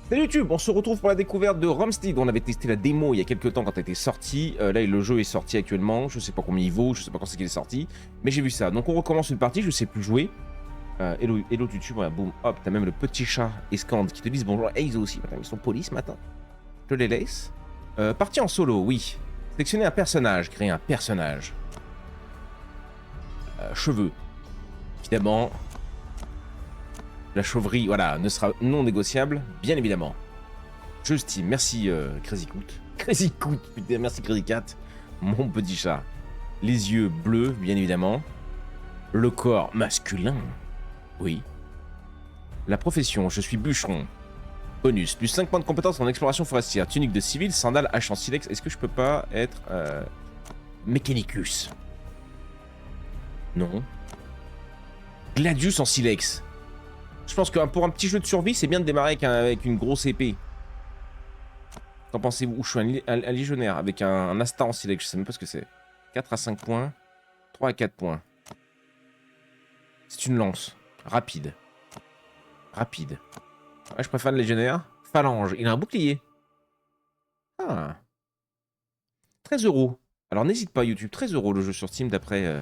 Salut YouTube, on se retrouve pour la découverte de Rumstead. On avait testé la démo il y a quelques temps quand elle était sortie. Là, le jeu est sorti actuellement. Je sais pas combien il vaut, je sais pas quand c'est qu'il est sorti. Mais j'ai vu ça. Donc on recommence une partie, je sais plus jouer. Hello YouTube, voilà, boum, hop, t'as même le petit chat et Scand qui te disent bonjour. Et ils aussi, ils sont polis ce matin. Je les laisse. Partie en solo, oui. Sélectionner un personnage, créer un personnage. Cheveux. Évidemment. La chauverie, voilà, ne sera non négociable, bien évidemment. Je Steam, merci Crazy Coot. Crazy Coot, putain, merci Crazy Cat. Mon petit chat. Les yeux bleus, bien évidemment. Le corps masculin. Oui. La profession, je suis bûcheron. Bonus, plus 5 points de compétence en exploration forestière. Tunique de civil, sandales, hache en silex. Est-ce que je peux pas être Mechanicus? Non. Gladius en silex. Je pense que pour un petit jeu de survie, c'est bien de démarrer avec une grosse épée. Qu'en pensez-vous? Je suis un légionnaire avec un asta en silex, je sais même pas ce que c'est. 4 à 5 points, 3 à 4 points. C'est une lance. Rapide. Rapide. Ouais, je préfère le légionnaire. Phalange. Il a un bouclier. Ah. 13 €. Alors n'hésite pas YouTube, 13 € le jeu sur Steam d'après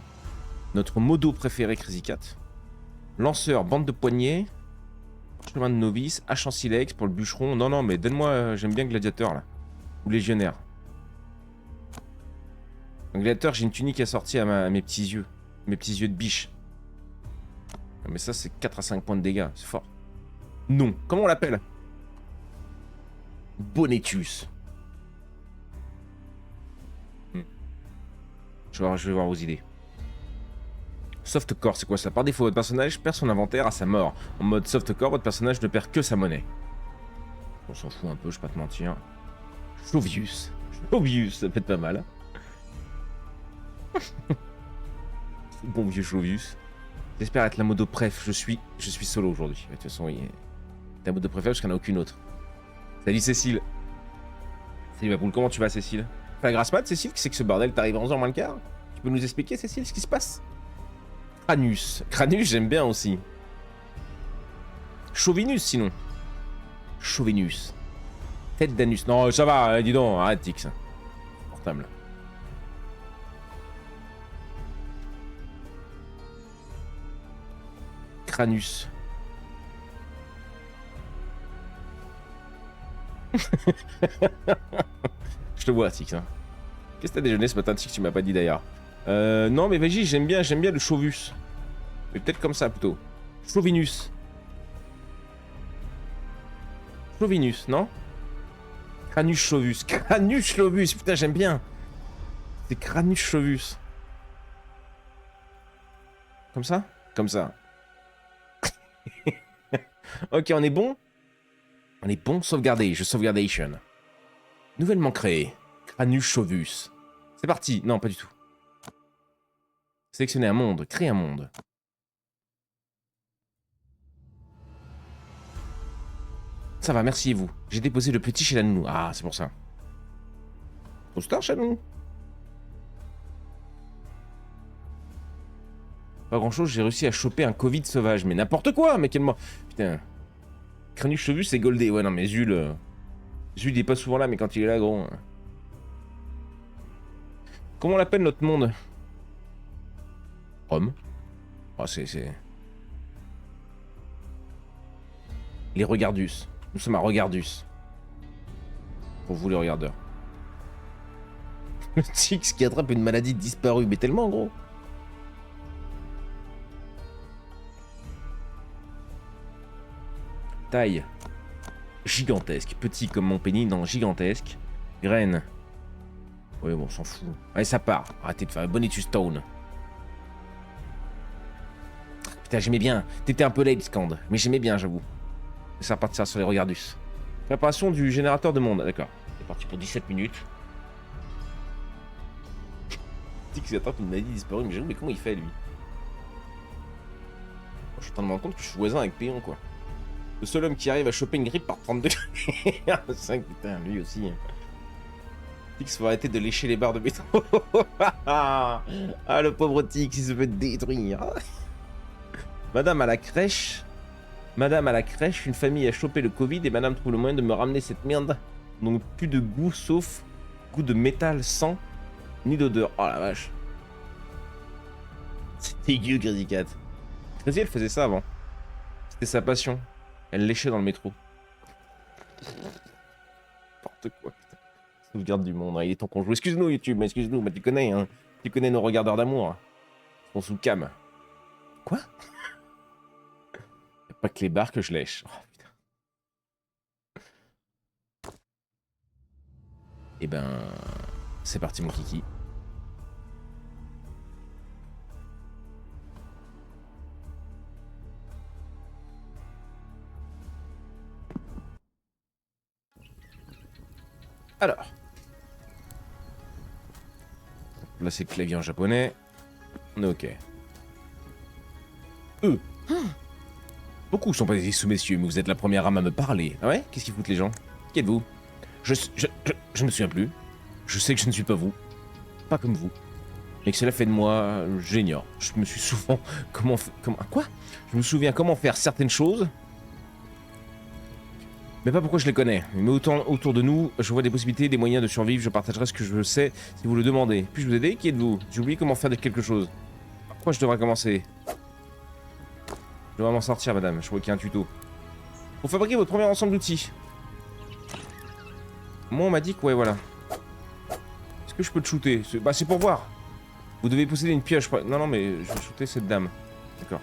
notre modo préféré Crazy Cat. Lanceur, bande de poignets. Chemin de novice, hache en silex pour le bûcheron. Non, non, mais donne-moi, j'aime bien gladiateur là. Ou légionnaire. Un gladiateur, j'ai une tunique assortie à mes petits yeux. Mes petits yeux de biche. Mais ça, c'est 4 à 5 points de dégâts, c'est fort. Non, comment on l'appelle? Bonetus. Je vais voir vos idées. Softcore, c'est quoi ça? Par défaut, votre personnage perd son inventaire à sa mort. En mode softcore, votre personnage ne perd que sa monnaie. On s'en fout un peu, je vais pas te mentir. Chauvius. Chauvius, ça peut être pas mal. Bon vieux Chauvius. J'espère être la modo préf. Je suis solo aujourd'hui. De toute façon, oui. T'es la modo préf parce qu'il n'y en a aucune autre. Salut Cécile. Salut ma poule, comment tu vas Cécile? Fais la grasse mat Cécile? Qu'est-ce que ce bordel? T'arrives à 11h moins le quart? Tu peux nous expliquer Cécile ce qui se passe? Cranus. Cranus, j'aime bien aussi. Chauvinus, sinon. Chauvinus. Tête d'anus. Non, ça va, dis donc, arrête, Tix. Portable. Cranus. Je te vois, Tix. Hein. Qu'est-ce que t'as déjeuné ce matin, Tix? Tu m'as pas dit d'ailleurs. Non, mais vas-y, j'aime bien le Chauvus. Mais peut-être comme ça plutôt. Chauvinus. Chauvinus, non? Cranus Chauvus. Cranus Chauvus, putain, j'aime bien. C'est Cranus Chauvus. Comme ça? Comme ça. Ok, on est bon? On est bon, sauvegarder, je sauvegardation. Nouvellement créé. Cranus Chauvus. C'est parti. Non, pas du tout. Sélectionner un monde, créer un monde. Ça va, merci et vous. J'ai déposé le petit chez la nounou. Ah, c'est pour ça. Poster chez la nounou. Pas grand chose, j'ai réussi à choper un Covid sauvage. Mais n'importe quoi, mais quel mois. Putain. Cranus Chevus, c'est goldé. Ouais, non, mais Zul. Zul, il est pas souvent là, mais quand il est là, gros. Comment on l'appelle notre monde? Rome. Oh, c'est... Les Regardus. Nous sommes à Regardus. Pour vous, les regardeurs. Le Tix qui attrape une maladie disparue. Mais tellement, gros. Taille. Gigantesque. Petit comme mon pénis. Non, gigantesque. Graine. Ouais, bon, on s'en fout. Allez, ça part. Arrêtez de faire un Bonetus Stone. Putain, j'aimais bien. T'étais un peu late, Scand. Mais j'aimais bien, j'avoue. Ça repartira sur les Regardus. Préparation du générateur de monde. D'accord. C'est parti pour 17 minutes. Tix qui attrape une maladie disparue. Mais j'avoue, mais comment il fait, lui? Je suis en train de me rendre compte que je suis voisin avec Péon, quoi. Le seul homme qui arrive à choper une grippe par 32. 5, putain, lui aussi. Tix, faut arrêter de lécher les barres de béton. Ah, le pauvre Tix, il se fait détruire. Madame à la crèche. Madame à la crèche, une famille a chopé le Covid et madame trouve le moyen de me ramener cette merde. Donc plus de goût sauf goût de métal, sang, ni d'odeur. Oh la vache. C'est dégueu, Crazy Cat. Crazy, elle faisait ça avant. C'était sa passion. Elle léchait dans le métro. N'importe quoi, putain. Sauvegarde du monde, hein. Il est temps qu'on joue. Excuse-nous, YouTube, mais excuse-nous, mais tu connais, hein. Tu connais nos regardeurs d'amour. Ils sont sous cam. Quoi? Y'a pas que les barres que je lèche. Oh, putain. Eh ben... C'est parti, mon kiki. Alors. Là, c'est le clavier en japonais. On est ok. Eux. Beaucoup sont pas des sous-messieurs, mais vous êtes la première âme à me parler. Ah ouais? Qu'est-ce qu'ils foutent les gens? Qui êtes-vous? Je me souviens plus. Je sais que je ne suis pas vous. Pas comme vous. Mais que cela fait de moi, j'ignore. Je me suis souvent... Comment... Quoi? Je me souviens comment faire certaines choses. Mais pas pourquoi je les connais. Mais autant autour de nous, je vois des possibilités, des moyens de survivre. Je partagerai ce que je sais si vous le demandez. Puis-je vous aider? Qui êtes-vous? J'ai oublié comment faire quelque chose. Pourquoi je devrais commencer? Je devrais m'en sortir, madame. Je vois qu'il y a un tuto. Pour fabriquer votre premier ensemble d'outils. Moi, on m'a dit que, ouais, voilà. Est-ce que je peux te shooter? Bah, c'est pour voir. Vous devez posséder une pioche. Non, non, mais je vais shooter cette dame. D'accord.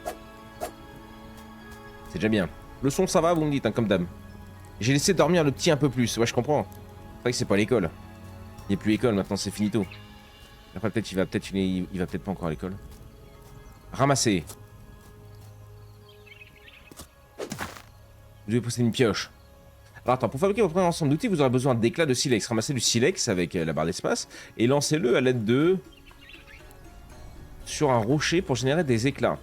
C'est déjà bien. Le son, ça va, vous me dites, hein, comme dame. J'ai laissé dormir le petit un peu plus. Ouais, je comprends. C'est vrai que c'est pas l'école. Il n'y a plus l'école, maintenant, c'est finito. Après, peut-être, il va peut-être pas encore à l'école. Ramasser. Vous devez posséder une pioche. Alors attends, pour fabriquer votre premier ensemble d'outils, vous aurez besoin d'éclats de silex. Ramassez du silex avec la barre d'espace et lancez-le à l'aide de... sur un rocher pour générer des éclats.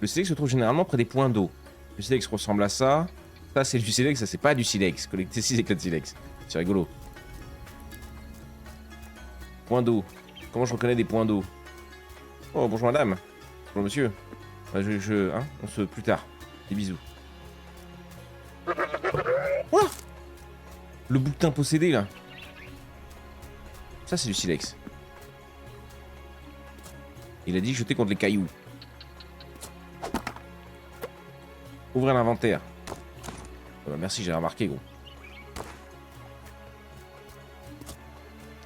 Le silex se trouve généralement près des points d'eau. Le silex ressemble à ça. Ça, c'est du silex, ça, c'est pas du silex. Collectez 6 éclats de silex. C'est rigolo. Point d'eau. Comment je reconnais des points d'eau? Oh, bonjour madame. Bonjour monsieur. Hein, on se... plus tard. Des bisous. Quoi? Le boutin possédé, là. Ça, c'est du silex. Il a dit jeter contre les cailloux. Ouvrir l'inventaire. Oh bah merci, j'ai remarqué, gros.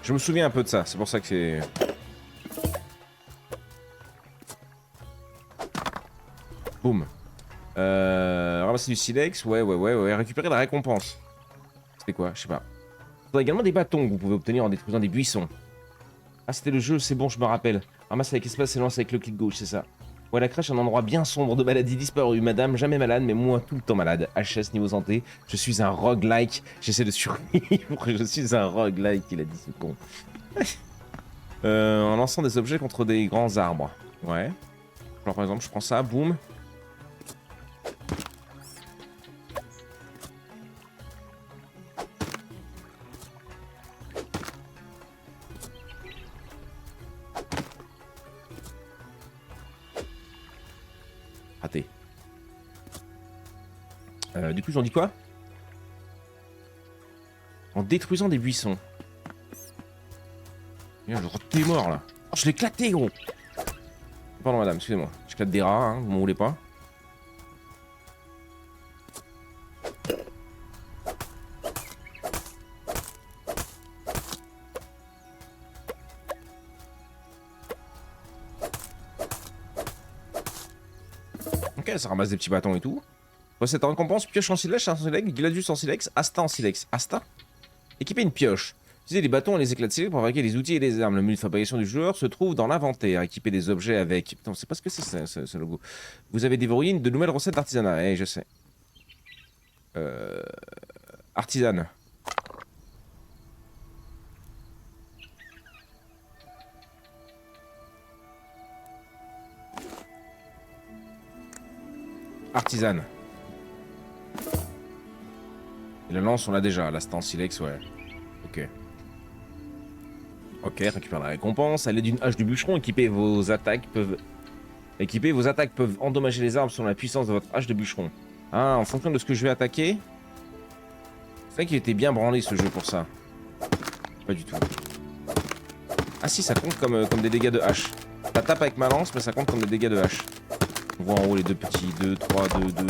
Je me souviens un peu de ça, c'est pour ça que c'est... Boum. Ramasser du silex, ouais. Récupérer la récompense. C'était quoi? Je sais pas. Il y a également des bâtons que vous pouvez obtenir en détruisant des buissons. Ah, c'était le jeu, c'est bon, je me rappelle. Ramasse avec espace et lance avec le clic gauche, c'est ça. Ouais, la crèche, un endroit bien sombre de maladie disparue. Madame, jamais malade, mais moi, tout le temps malade. HS niveau santé. Je suis un roguelike. J'essaie de survivre. Je suis un roguelike, il a dit, c'est con. En lançant des objets contre des grands arbres. Ouais. Alors, par exemple, je prends ça, boum. Raté. Du coup, j'en dis quoi? En détruisant des buissons. T'es mort là. Oh, je l'ai éclaté, gros. Pardon, madame, excusez-moi. J'éclate des rats, hein, vous m'en voulez pas. Ok, ça ramasse des petits bâtons et tout. Recette en récompense, pioche en silex, gladius en silex, asta en silex. Asta. Équiper une pioche. Utilisez les bâtons et les éclats de silex pour fabriquer les outils et les armes. Le menu de fabrication du joueur se trouve dans l'inventaire. Équiper des objets avec... Putain, on sait pas ce que c'est ce logo. Vous avez déverrouillé de nouvelles recettes d'artisanat. Eh, je sais. Artisane. Artisane. Et la lance, on l'a déjà. Là, c'est en silex, ouais. Ok. Ok, récupère la récompense. À l'aide d'une hache du bûcheron, équiper vos attaques peuvent endommager les arbres selon la puissance de votre hache de bûcheron. Ah, en fonction de ce que je vais attaquer. C'est vrai qu'il était bien branlé ce jeu pour ça. Pas du tout. Ah si, ça compte comme des dégâts de hache. Ça tape avec ma lance, mais ça compte comme des dégâts de hache. On voit en haut les deux petits. 2, 3, 2, 2.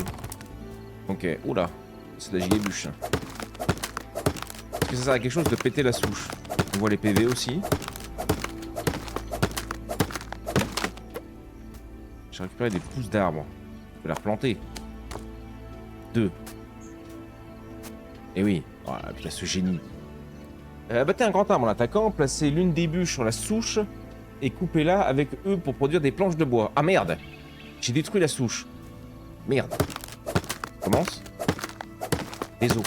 Ok. Oula. C'est de la gigabûche. Est-ce que ça sert à quelque chose de péter la souche? On voit les PV aussi. J'ai récupéré des pousses d'arbres. Je vais la replanter. 2. Et oui. Oh putain, ce génie. Abattez un grand arbre en attaquant, placez l'une des bûches sur la souche et coupez-la avec eux pour produire des planches de bois. Ah merde! J'ai détruit la souche. Merde. Commence. Les os.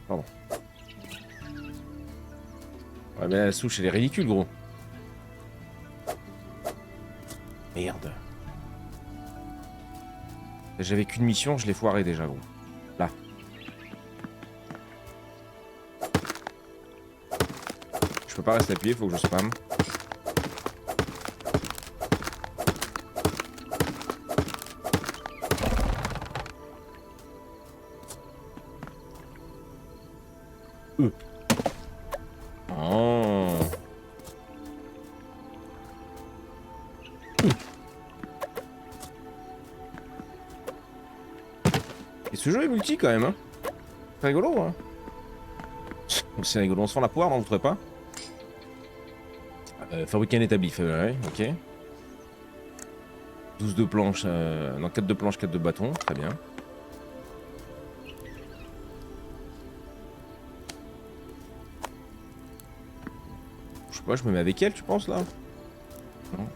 Pardon. Ouais, mais la souche, elle est ridicule, gros. Merde. J'avais qu'une mission, je l'ai foiré déjà, gros. Là. Je peux pas rester appuyé, faut que je spam. Oh. Et ce jeu est multi quand même, hein. C'est rigolo, hein. C'est rigolo, on se fend la poire, non, vous trouvez pas? Fabriquer un établi, ouais, ok. 12 de planches, non, 4 de planches, 4 de bâtons, très bien. Je sais pas, je me mets avec elle, tu penses, là? Non.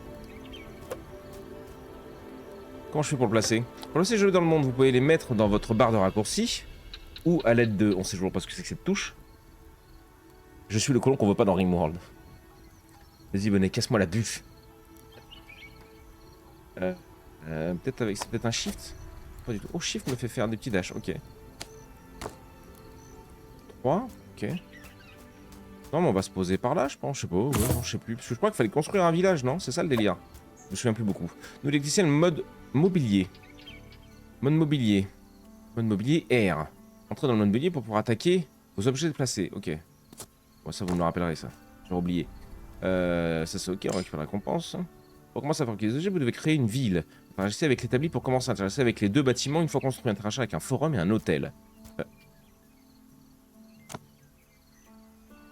Comment je fais pour le placer? Pour placer les jeux dans le monde, vous pouvez les mettre dans votre barre de raccourci, ou à l'aide de... On sait toujours pas ce que c'est que cette touche. Je suis le colon qu'on veut pas dans Ringworld. Vas-y, bonnet, casse-moi la buffe. Peut-être avec... C'est peut-être un shift? Pas du tout. Oh, shift me fait faire des petits dashs, ok. 3, ok. Non, mais on va se poser par là, je pense. Je sais pas, ouais, non, je sais plus. Parce que je crois qu'il fallait construire un village, non? C'est ça le délire. Je me souviens plus beaucoup. Nous, l'électricien, le mode mobilier. Mode mobilier. Mode mobilier R. Entrez dans le mode mobilier pour pouvoir attaquer vos objets déplacés. Ok. Bon, ça, vous me le rappellerez, ça. J'ai oublié. Ça, c'est ok, on récupère la récompense. Pour commencer à fabriquer des objets, vous devez créer une ville. Interagissez avec l'établi pour commencer à interagir avec les deux bâtiments une fois construit. Interagir avec un forum et un hôtel.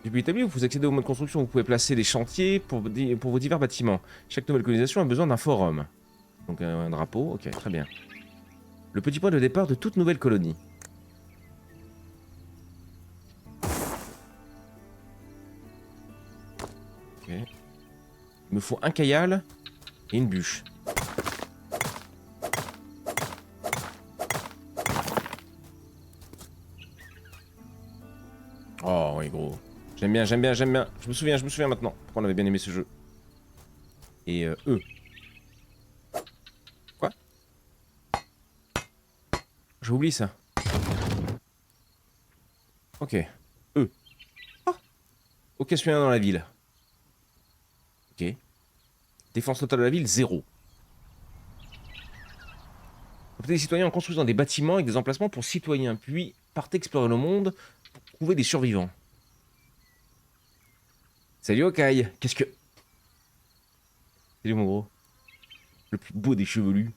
Depuis l'établi, vous pouvez accéder au mode construction. Vous pouvez placer des chantiers pour vos divers bâtiments. Chaque nouvelle colonisation a besoin d'un forum. Donc un drapeau, ok, très bien. Le petit point de départ de toute nouvelle colonie. Ok. Il me faut un cailal et une bûche. Oh oui, gros. J'aime bien, j'aime bien, j'aime bien. Je me souviens maintenant pourquoi on avait bien aimé ce jeu. Et eux. Quoi? J'ai oublié ça. Ok. Eux. Ah. Ok, je suis dans la ville. Ok. Défense totale de la ville, 0. Des citoyens en construisant des bâtiments avec des emplacements pour citoyens, puis partez explorer le monde pour trouver des survivants. Salut Okai, qu'est-ce que... Salut mon gros. Le plus beau des chevelus.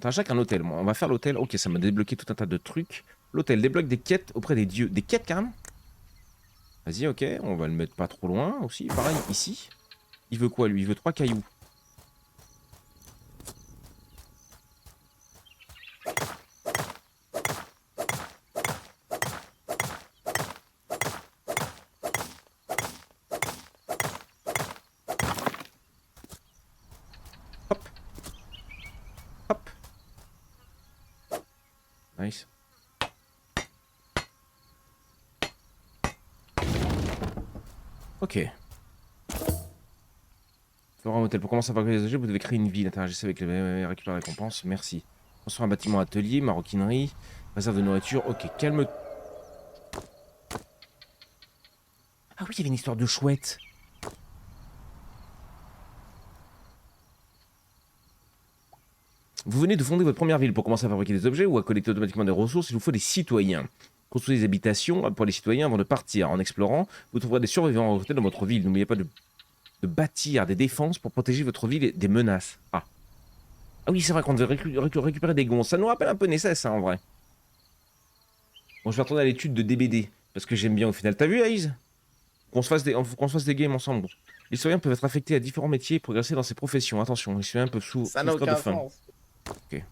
On chaque un hôtel, moi. On va faire l'hôtel. Ok, ça m'a débloqué tout un tas de trucs. L'hôtel débloque des quêtes auprès des dieux. Des quêtes, carrément. Vas-y, ok. On va le mettre pas trop loin aussi. Pareil, ici. Il veut quoi, lui? Il veut 3 cailloux. Hop. Hop. Nice. Ok. Flora Hôtel. Pour commencer à fabriquer des objets, vous devez créer une ville. Interagissez avec les récupérer la récompense. Merci. Construire un bâtiment atelier, maroquinerie, réserve de nourriture. Ok, calme. Ah oui, il y avait une histoire de chouette. Vous venez de fonder votre première ville pour commencer à fabriquer des objets ou à collecter automatiquement des ressources, il vous faut des citoyens. Construisez des habitations pour les citoyens avant de partir. En explorant, vous trouverez des survivants à recruter dans votre ville. N'oubliez pas de bâtir des défenses pour protéger votre ville des menaces. Ah. Ah oui, c'est vrai qu'on devait récupérer des gonds. Ça nous rappelle un peu Nesses, hein, en vrai. Bon, je vais retourner à l'étude de DBD, parce que j'aime bien au final. T'as vu, Aïs? Qu'on se fasse des games ensemble. Les citoyens peuvent être affectés à différents métiers et progresser dans ces professions. Attention, les citoyens peuvent Ça n'a souffrir de aucun faim. sens. Ok.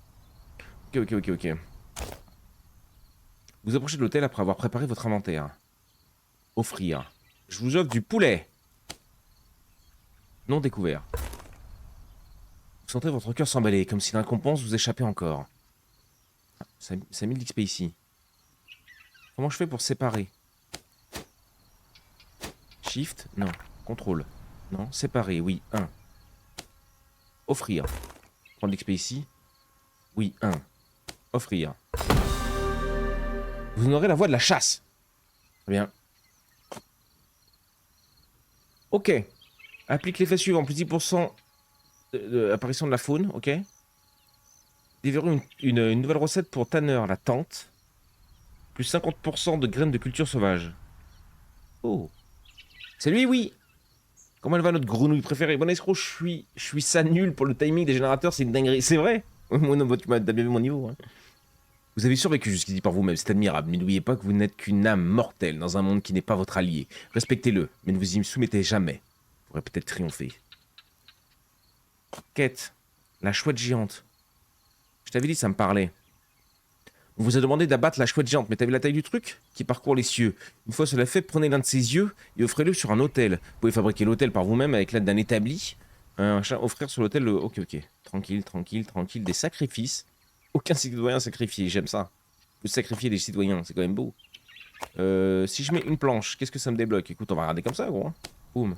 Vous approchez de l'hôtel après avoir préparé votre inventaire. Offrir. Je vous offre du poulet. Non découvert. Vous sentez votre cœur s'emballer, comme si la récompense vous échappait encore. Ah, ça a mis de l'XP ici. Comment je fais pour séparer? Shift? Non. Contrôle? Non. Séparer? Oui. 1. Offrir. Prendre l'XP ici? Oui. 1. Offrir. Vous aurez la voie de la chasse. Très bien. Ok. Applique l'effet suivant. Plus 10% d'apparition de la faune. Ok. Déverrouille une nouvelle recette pour Tanner, la tente. Plus 50% de graines de culture sauvage. Oh. C'est lui, oui. Comment elle va, notre grenouille préférée? Bon escroc, je suis ça nul pour le timing des générateurs, c'est une dinguerie. C'est vrai? Moi, non, tu m'as bien vu mon niveau. Hein. Vous avez survécu jusqu'ici par vous-même, c'est admirable, mais n'oubliez pas que vous n'êtes qu'une âme mortelle dans un monde qui n'est pas votre allié. Respectez-le, mais ne vous y soumettez jamais. Vous pourrez peut-être triompher. Quête. La chouette géante. Je t'avais dit, ça me parlait. On vous a demandé d'abattre la chouette géante, mais t'as vu la taille du truc qui parcourt les cieux. Une fois cela fait, prenez l'un de ses yeux et offrez-le sur un autel. Vous pouvez fabriquer l'autel par vous-même avec l'aide d'un établi. Offrir sur l'autel le... Ok. Tranquille. Des sacrifices. Aucun citoyen sacrifié, j'aime ça. Vous sacrifier des citoyens, c'est quand même beau. Si je mets une planche, qu'est-ce que ça me débloque? Écoute, on va regarder comme ça, gros. Boum.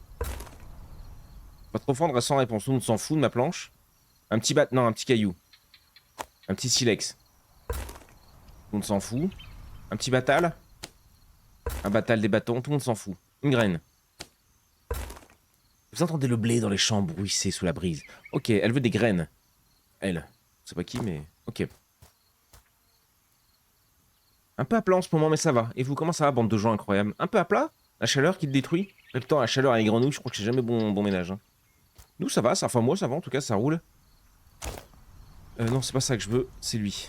Pas trop fendre, sans réponse. Tout le monde s'en fout de ma planche. Un petit bat... Non, un petit caillou. Un petit silex. Tout le monde s'en fout. Un petit batal. Un batal, des bâtons, tout le monde s'en fout. Une graine. Vous entendez le blé dans les champs bruisser sous la brise. Ok, elle veut des graines. Elle. Je sais pas qui, mais... Ok. Un peu à plat en ce moment, mais ça va. Et vous, comment ça va, bande de gens incroyables? Un peu à plat? La chaleur qui te détruit? Répétant la chaleur à les grenouilles, je crois que c'est jamais bon ménage. Hein. Nous, ça va, ça. Enfin, moi, ça va, en tout cas, ça roule. Non, c'est pas ça que je veux. C'est lui.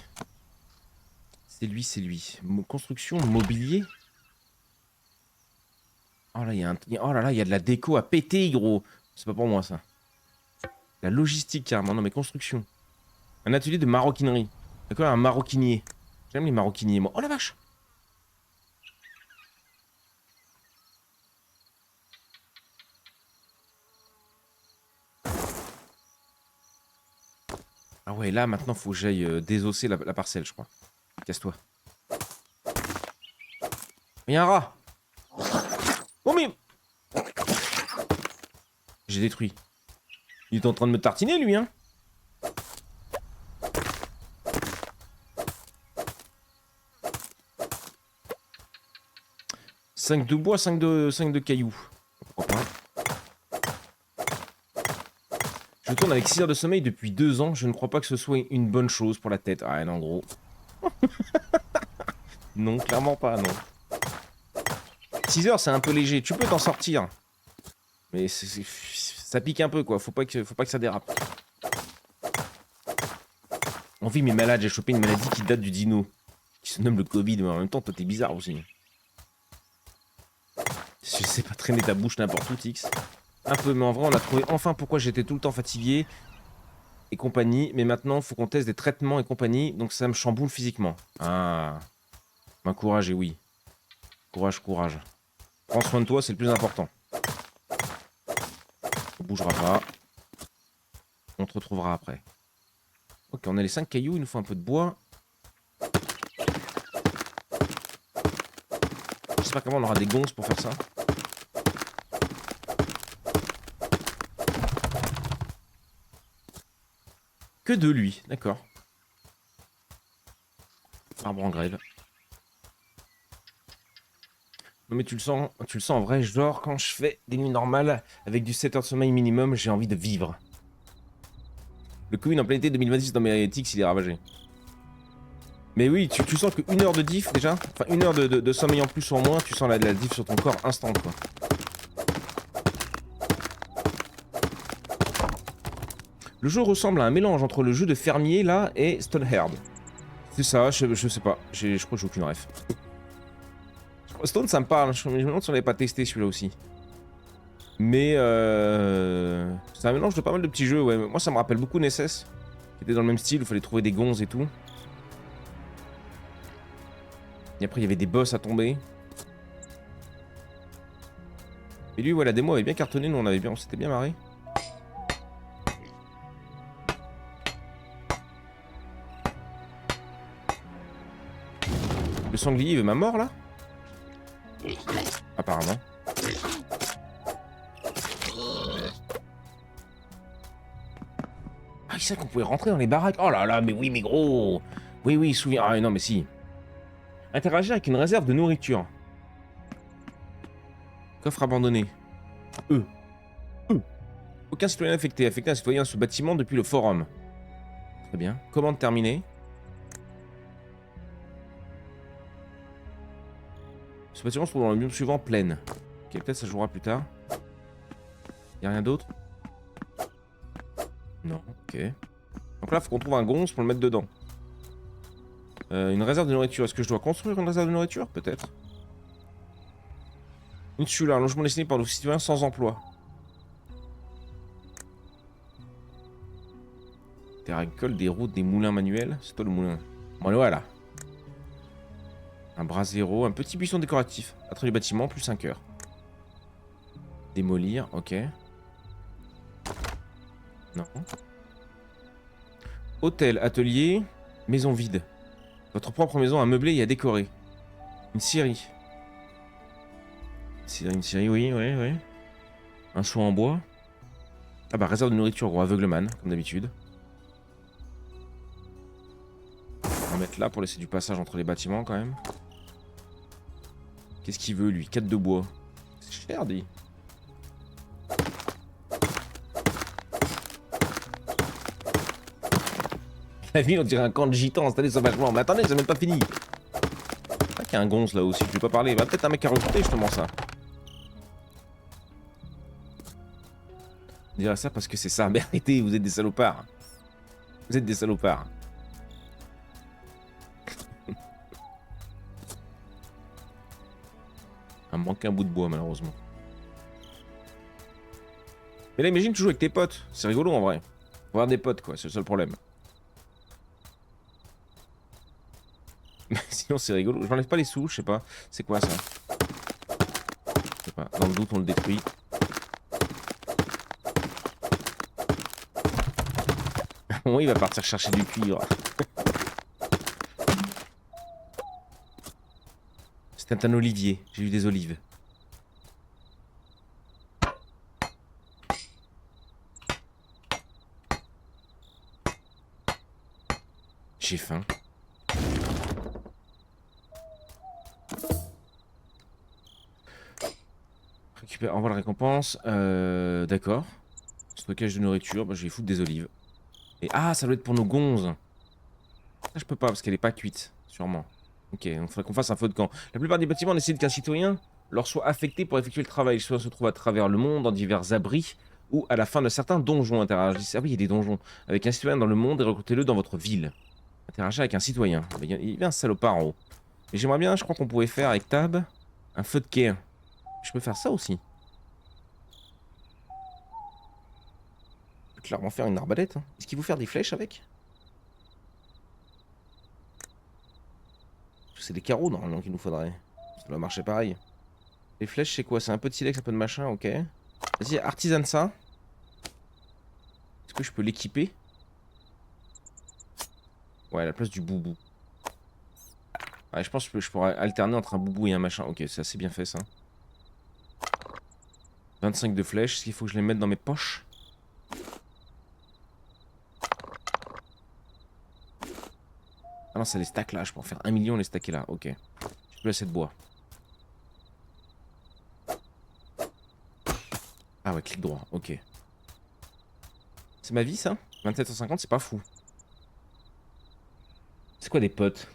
C'est lui. Construction, mobilier. Oh là, il y a de la déco à péter, gros. C'est pas pour moi, ça. La logistique, carrément. Non, mais construction. Un atelier de maroquinerie. D'accord, un maroquinier. J'aime les maroquiniers, moi. Oh la vache! Ah ouais, là, maintenant, faut que j'aille désosser la parcelle, je crois. Casse-toi. Il y a un rat! Oh, mais... J'ai détruit. Il est en train de me tartiner, lui, hein? Cinq de bois, 5 de cailloux. Pourquoi pas? Je tourne avec 6 heures de sommeil depuis 2 ans. Je ne crois pas que ce soit une bonne chose pour la tête. Ah non, gros. Non, clairement pas, non. 6 heures, c'est un peu léger. Tu peux t'en sortir. Mais ça pique un peu, quoi. Faut pas que ça dérape. En vie, mais malade, j'ai chopé une maladie qui date du dino. Qui se nomme le Covid, mais en même temps, toi, t'es bizarre aussi. Je sais pas traîner ta bouche n'importe où, Tix. Un peu, mais en vrai, on a trouvé enfin pourquoi j'étais tout le temps fatigué et compagnie. Mais maintenant, faut qu'on teste des traitements et compagnie, donc ça me chamboule physiquement. Ah. Ben, courage et oui. Courage. Prends soin de toi, c'est le plus important. On bougera pas. On te retrouvera après. Ok, on a les 5 cailloux, il nous faut un peu de bois. J'espère comment on aura des gonzes pour faire ça. Que de lui, d'accord. Arbre en grève. Non mais tu le sens en vrai, genre quand je fais des nuits normales avec du 7 heures de sommeil minimum, j'ai envie de vivre. Le Covid en plein été 2026 dans mes analytics, il est ravagé. Mais oui, tu sens que 1 heure de diff déjà, enfin 1 heure de sommeil en plus ou en moins, tu sens la diff sur ton corps instant quoi. Le jeu ressemble à un mélange entre le jeu de fermier là et Stoneherd. C'est ça, je sais pas, je crois que j'ai aucune ref. Stone ça me parle, je me demande si on l'avait pas testé celui-là aussi. Mais c'est un mélange de pas mal de petits jeux, ouais. Moi ça me rappelle beaucoup Nesses, qui était dans le même style, où il fallait trouver des gonzes et tout. Et après il y avait des boss à tomber. Et lui, ouais, la démo avait bien cartonné, nous on s'était bien marré. Le sanglier il veut ma mort là? Apparemment. Ah, il sait qu'on pouvait rentrer dans les baraques. Oh là là, mais oui, mais gros. Oui, oui, souviens. Ah non, mais si. Interagir avec une réserve de nourriture. Coffre abandonné. E. Aucun citoyen affecté. Affecté un citoyen à ce bâtiment depuis le forum. Très bien. Commande terminée. Ce bâtiment se trouve dans le biome suivant, plaine. Ok, peut-être ça jouera plus tard. Y'a rien d'autre? Non, ok. Donc là, faut qu'on trouve un gonze pour le mettre dedans. Une réserve de nourriture. Est-ce que je dois construire une réserve de nourriture? Peut-être. Une là, un logement destiné par nos citoyens sans emploi. Terre agricole, des routes, des moulins manuels. C'est toi le moulin. Bon, voilà. Un brasero, un petit buisson décoratif. Atelier du bâtiment, plus 5 heures. Démolir, ok. Non. Hôtel, atelier, maison vide. Votre propre maison à meubler et à décorer. Une scierie. Une scierie, oui, oui, oui. Un choix en bois. Ah bah, réserve de nourriture, gros, aveugleman, comme d'habitude. On va mettre là pour laisser du passage entre les bâtiments, quand même. Qu'est-ce qu'il veut, lui? 4 de bois. C'est cher, dit. La ville, on dirait un camp de gitans installé sauvagement. Mais attendez, c'est même pas fini. Ah, qu'il y a un gonze là aussi, je vais pas parler. Bah, peut-être un mec à recruter, justement, ça. On dirait ça parce que c'est ça. Mais arrêtez, vous êtes des salopards. Vous êtes des salopards. Il me manque un bout de bois, malheureusement. Mais là, imagine, tu joues avec tes potes. C'est rigolo, en vrai. Faut avoir des potes, quoi. C'est le seul problème. Sinon, c'est rigolo. Je m'enlève pas les sous, je sais pas. C'est quoi, ça? Je sais pas. Dans le doute, on le détruit. Oui, il va partir chercher du cuivre. C'était un olivier. J'ai eu des olives. J'ai faim. Récupère, envoie la récompense. D'accord. Stockage de nourriture. Bah, je vais foutre des olives. Et ah, ça doit être pour nos gonzes. Ça, je peux pas parce qu'elle est pas cuite, sûrement. Ok, donc il faudrait qu'on fasse un feu de camp. La plupart des bâtiments nécessitent qu'un citoyen leur soit affecté pour effectuer le travail. Soit se trouve à travers le monde, dans divers abris, ou à la fin de certains donjons interagissent. Ah oui, il y a des donjons. Avec un citoyen dans le monde et recrutez-le dans votre ville. Interagir avec un citoyen. Il y a un salopard en haut. Et j'aimerais bien, je crois qu'on pouvait faire avec Tab un feu de camp. Je peux faire ça aussi. Je peux clairement faire une arbalète. Hein. Est-ce qu'il faut faire des flèches avec? C'est des carreaux normalement qu'il nous faudrait. Ça doit marcher pareil. Les flèches, c'est quoi? C'est un peu de silex, un peu de machin, ok. Vas-y, artisane ça. Est-ce que je peux l'équiper? Ouais, à la place du boubou. Ouais, je pense que je pourrais alterner entre un boubou et un machin. Ok, c'est assez bien fait ça. 25 de flèches, est-ce qu'il faut que je les mette dans mes poches? Ah non, c'est les stacks là, je peux en faire 1 million les stacker là, ok. J'ai plus assez de bois. Ah ouais, clic droit, ok. C'est ma vie ça? 2750, c'est pas fou. C'est quoi des potes?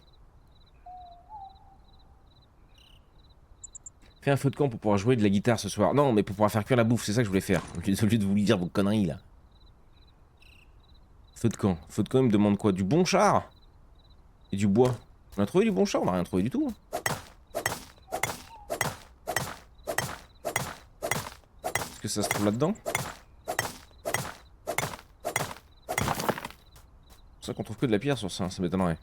Fais un feu de camp pour pouvoir jouer de la guitare ce soir. Non, mais pour pouvoir faire cuire la bouffe, c'est ça que je voulais faire. Au lieu de vous dire vos conneries là. Feu de camp. Feu de camp, il me demande quoi? Du bon char? Et du bois. On a trouvé du bon char? On a rien trouvé du tout. Est-ce que ça se trouve là-dedans? C'est ça qu'on trouve que de la pierre sur ça, ça m'étonnerait.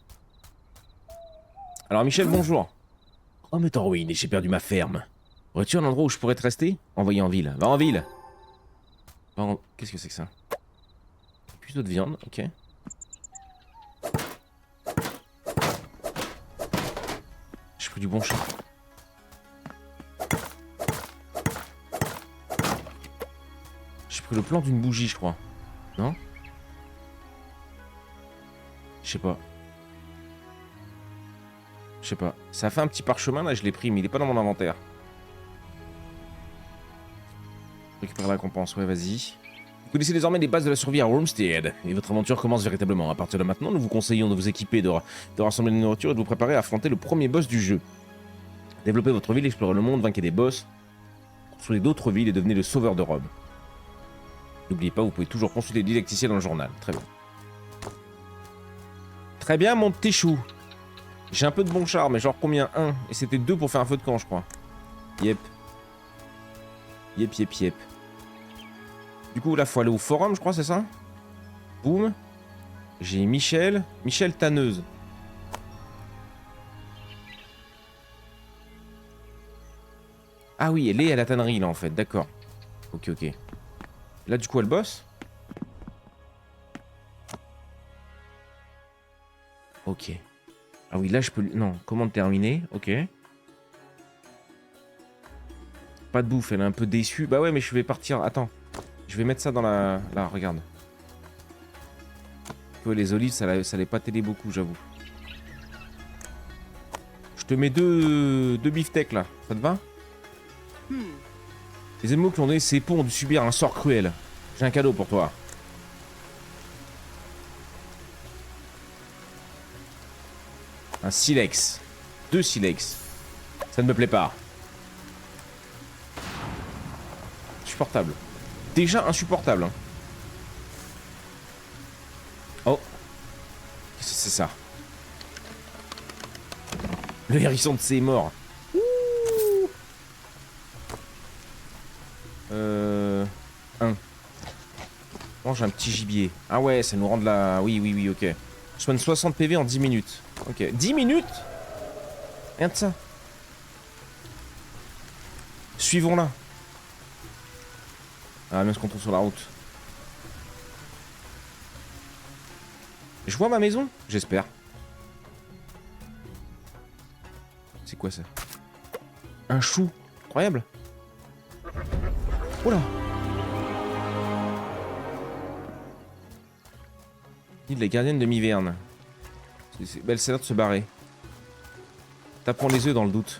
Alors Michel, bonjour. Oh mais t'en ruine, j'ai perdu ma ferme. Aurais-tu un endroit où je pourrais te rester? Envoyé en ville. Va en ville. Qu'est-ce que c'est que ça? Plutôt de viande, ok. J'ai pris du bon chat. J'ai pris le plan d'une bougie, je crois. Non? Je sais pas. Je sais pas. Ça a fait un petit parchemin là, je l'ai pris, mais il est pas dans mon inventaire. Récupérer la récompense, ouais, vas-y. Vous connaissez désormais les bases de la survie à Wormstead, et votre aventure commence véritablement. À partir de maintenant, nous vous conseillons de vous équiper, de rassembler la nourriture et de vous préparer à affronter le premier boss du jeu. Développez votre ville, explorez le monde, vainquez des boss, construisez d'autres villes et devenez le sauveur de Rome. N'oubliez pas, vous pouvez toujours consulter le didacticiel dans le journal. Très bien. Très bien, mon petit chou. J'ai un peu de bon char, mais genre combien? 1. Et c'était 2 pour faire un feu de camp, je crois. Yep. Yep, yep, yep. Du coup, là, faut aller au forum, je crois, c'est ça? Boum. J'ai Michel. Michel Tanneuse. Ah oui, elle est à la tannerie, là, en fait. D'accord. Ok, ok. Là, du coup, elle bosse? Ok. Ah oui, là, je peux... Non, commande terminée. Ok. Pas de bouffe, elle est un peu déçue. Bah ouais, mais je vais partir... Attends. Je vais mettre ça dans la... Là, regarde. Les olives, ça allait pas t'aider beaucoup, j'avoue. Je te mets deux beefsteaks, là. Ça te va? Les animaux qui ont donné ces peaux ont dû subir un sort cruel. J'ai un cadeau pour toi. Un silex. 2 silex. Ça ne me plaît pas. Insupportable. Déjà insupportable. Hein. Oh. Qu'est-ce que c'est ça? Le hérisson de ses morts. Un. Mange un petit gibier. Ah ouais, ça nous rend de la... Oui, oui, oui, ok. Je soigne 60 PV en 10 minutes. Ok. 10 minutes? Rien de ça. Suivons-la. Ah, même ce qu'on trouve sur la route. Je vois ma maison? J'espère. C'est quoi ça? Un chou. Incroyable. Oula. Île de la gardienne de Miverne. C'est belle, c'est l'heure de se barrer. Tapons les œufs dans le doute.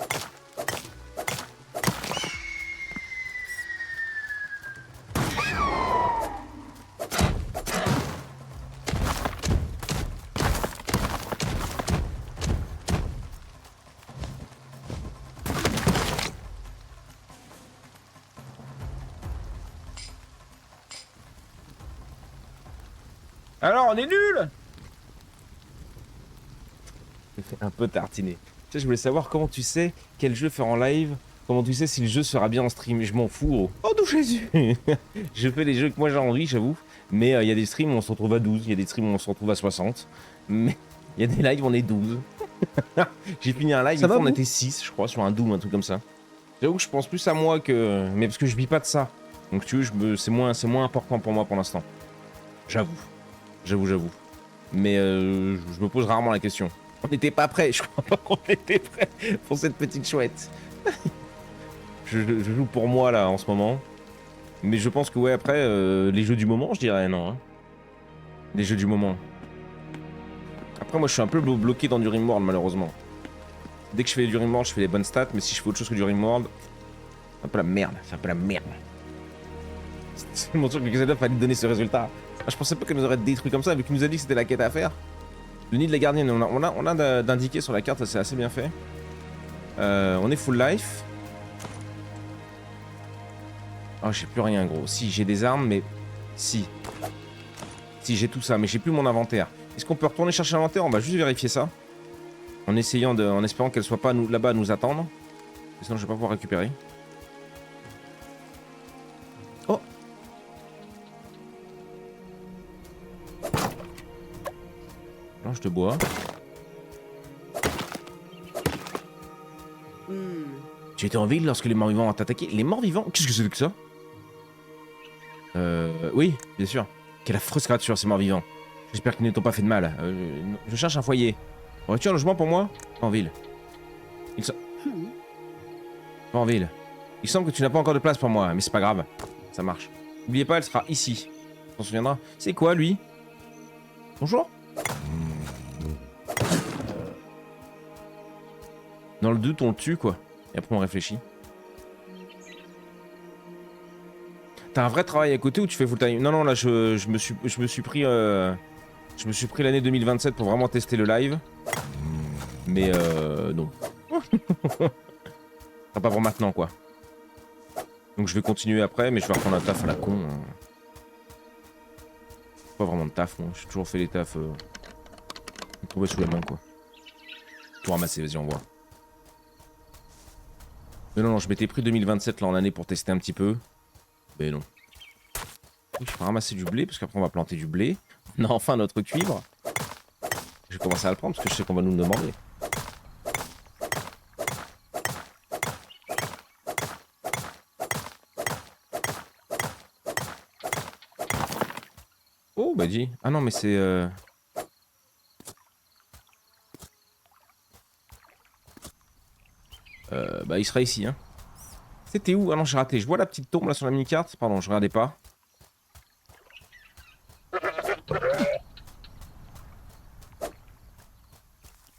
Alors, on est nuls! Un peu tartiné. Tu sais, je voulais savoir comment tu sais quel jeu faire en live, comment tu sais si le jeu sera bien en stream. Je m'en fous. Oh, de Jésus! Je fais les jeux que moi j'ai envie, j'avoue. Mais il y a des streams où on se retrouve à 12, il y a des streams où on se retrouve à 60. Mais il y a des lives où on est 12. J'ai fini un live, une fois on était 6, je crois, sur un Doom, un truc comme ça. J'avoue que je pense plus à moi que... Mais parce que je vis pas de ça. Donc tu veux, c'est moins important pour moi pour l'instant. J'avoue. J'avoue. Mais je me pose rarement la question. On n'était pas prêts, je crois pas qu'on était prêts pour cette petite chouette. je joue pour moi là en ce moment. Mais je pense que ouais, après, les jeux du moment, je dirais non. Hein. Les jeux du moment. Après, moi je suis un peu bloqué dans du Rimworld malheureusement. Dès que je fais du Rimworld, je fais les bonnes stats, mais si je fais autre chose que du Rimworld, c'est un peu la merde. C'est un peu la merde. C'est mon truc que Zelda fallait donner ce résultat. Ah, je pensais pas qu'elle nous aurait détruit comme ça, vu qu'il nous a dit que c'était la quête à faire. Le nid de la gardienne, on a d'indiquer sur la carte, c'est assez bien fait. On est full life. Oh, j'ai plus rien, gros. Si, j'ai des armes, mais... Si, j'ai tout ça, mais j'ai plus mon inventaire. Est-ce qu'on peut retourner chercher l'inventaire? On va juste vérifier ça. En espérant qu'elle soit pas là-bas à nous attendre. Sinon, je vais pas pouvoir récupérer. Oh! Planche de bois. Tu étais en ville lorsque les morts-vivants ont attaqué. Les morts-vivants? Qu'est-ce que c'est que ça? Oui, bien sûr. Quelle affreuse créature, ces morts-vivants. J'espère qu'ils ne t'ont pas fait de mal. Je cherche un foyer. Aurais-tu un logement pour moi? En ville. Pas en ville. Il semble que tu n'as pas encore de place pour moi, mais c'est pas grave. Ça marche. N'oubliez pas, elle sera ici. Tu t'en souviendras. C'est quoi, lui? Bonjour? Dans le doute, on le tue, quoi. Et après, on réfléchit. T'as un vrai travail à côté ou tu fais full time? Non, non, là, je me suis pris l'année 2027 pour vraiment tester le live. Mais non. Pas pour maintenant, quoi. Donc je vais continuer après, mais je vais reprendre un taf à la con. Pas vraiment de taf, moi. J'ai toujours fait les tafs tombés sous la main, quoi. Tout ramasser, vas-y, on voit. Mais non, non, je m'étais pris 2027 là en année pour tester un petit peu. Mais non. Je vais ramasser du blé, parce qu'après on va planter du blé. On a enfin notre cuivre. Je vais commencer à le prendre, parce que je sais qu'on va nous le demander. Oh, bah dis. Ah non, mais c'est... bah il sera ici, hein. C'était où? Ah non, j'ai raté. Je vois la petite tombe là sur la mini-carte. Pardon, je regardais pas.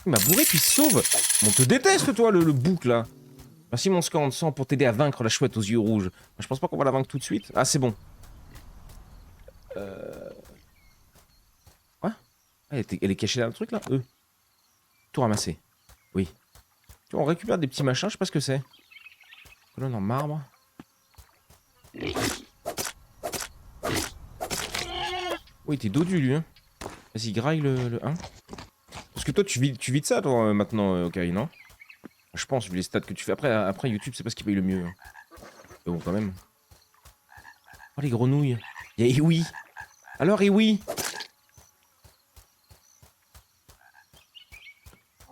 Il m'a bourré puis il se sauve. On te déteste, toi, le bouc, là. Merci, mon score de sang, pour t'aider à vaincre la chouette aux yeux rouges. Je pense pas qu'on va la vaincre tout de suite. Ah, c'est bon. Quoi? Ah, elle est cachée dans le truc, là? Tout ramasser. Oui. Tu vois, on récupère des petits machins, je sais pas ce que c'est. Colonne en marbre. Oui, t'es dodu, lui, hein. Vas-y, graille le 1. Parce que toi, tu vis de ça, toi, maintenant, Ocarina, non? Je pense, vu les stats que tu fais. Après YouTube, c'est pas ce qui paye le mieux. Hein. Mais bon, quand même. Oh, les grenouilles. Il y a Ewi. Alors, Ewi.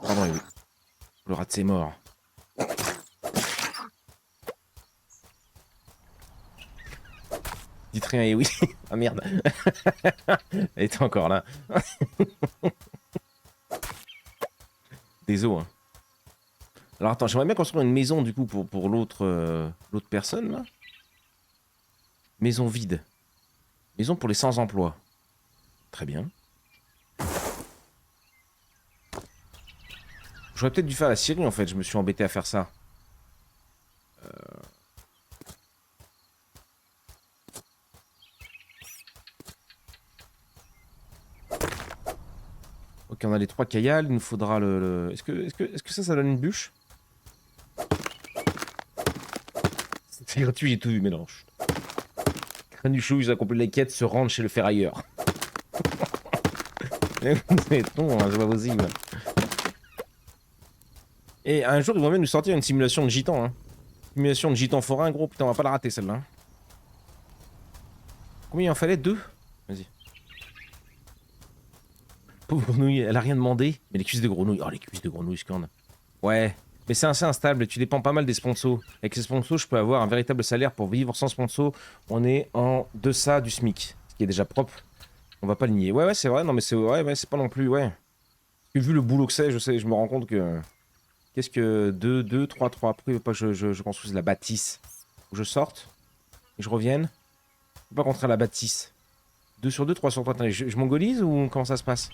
Pardon, Ewi. Le rat de ses morts. Dites rien, Ewi. Ah merde. Elle était encore là. Désolé. Hein. Alors attends, j'aimerais bien construire une maison du coup pour l'autre personne là. Maison vide. Maison pour les sans-emploi. Très bien. J'aurais peut-être dû faire la Syrie en fait, je me suis embêté à faire ça. Ok, on a les 3 caillas, il nous faudra le... Est-ce que ça donne une bûche? C'est gratuit, j'ai tout vu, mélange. Crâne du chou, ils accomplit les quêtes, se rendre chez le ferrailleur. C'est non, hein, c'est pas possible. Et un jour, ils vont même nous sortir une simulation de gitan. Hein. Simulation de gitan forain, gros, putain, on va pas la rater celle-là. Hein. Combien il en fallait? 2? Vas-y. Pauvre grenouille, elle a rien demandé. Mais les cuisses de grenouille. Oh, les cuisses de grenouille, ce qu'on a. Ouais. Mais c'est assez instable, tu dépends pas mal des sponsors. Avec ces sponsors, je peux avoir un véritable salaire pour vivre. Sans sponsor, on est en deçà du SMIC. Ce qui est déjà propre. On va pas le nier. Ouais, ouais, c'est vrai. Non, mais c'est ouais, c'est pas non plus, ouais. Vu le boulot que c'est, je me rends compte que... Qu'est-ce que 2, 3, 3. Pourquoi il veut pas que je construise la bâtisse? Faut que je sorte et je revienne. Je peux pas construire la bâtisse. 2 sur 2, 3 sur 3. Attendez, je mongolise ou comment ça se passe?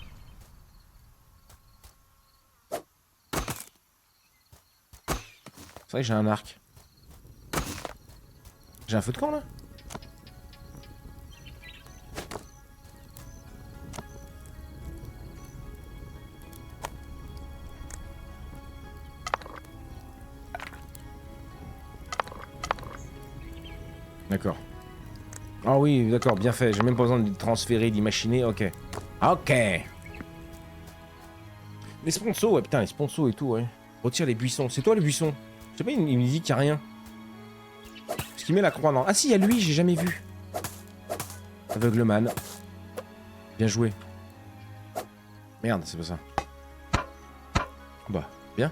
C'est vrai que j'ai un arc. J'ai un feu de camp là? D'accord. Ah oui, d'accord, bien fait. J'ai même pas besoin de transférer, d'imaginer. Ok. Ok. Les sponsors, ouais, putain, les sponsors et tout, ouais. Retire les buissons. C'est toi le buisson? Je sais pas, il me dit qu'il y a rien. Est-ce qu'il met la croix? Non. Ah si, il y a lui, j'ai jamais vu. Aveugleman. Bien joué. Merde, c'est pas ça. Bah, bien.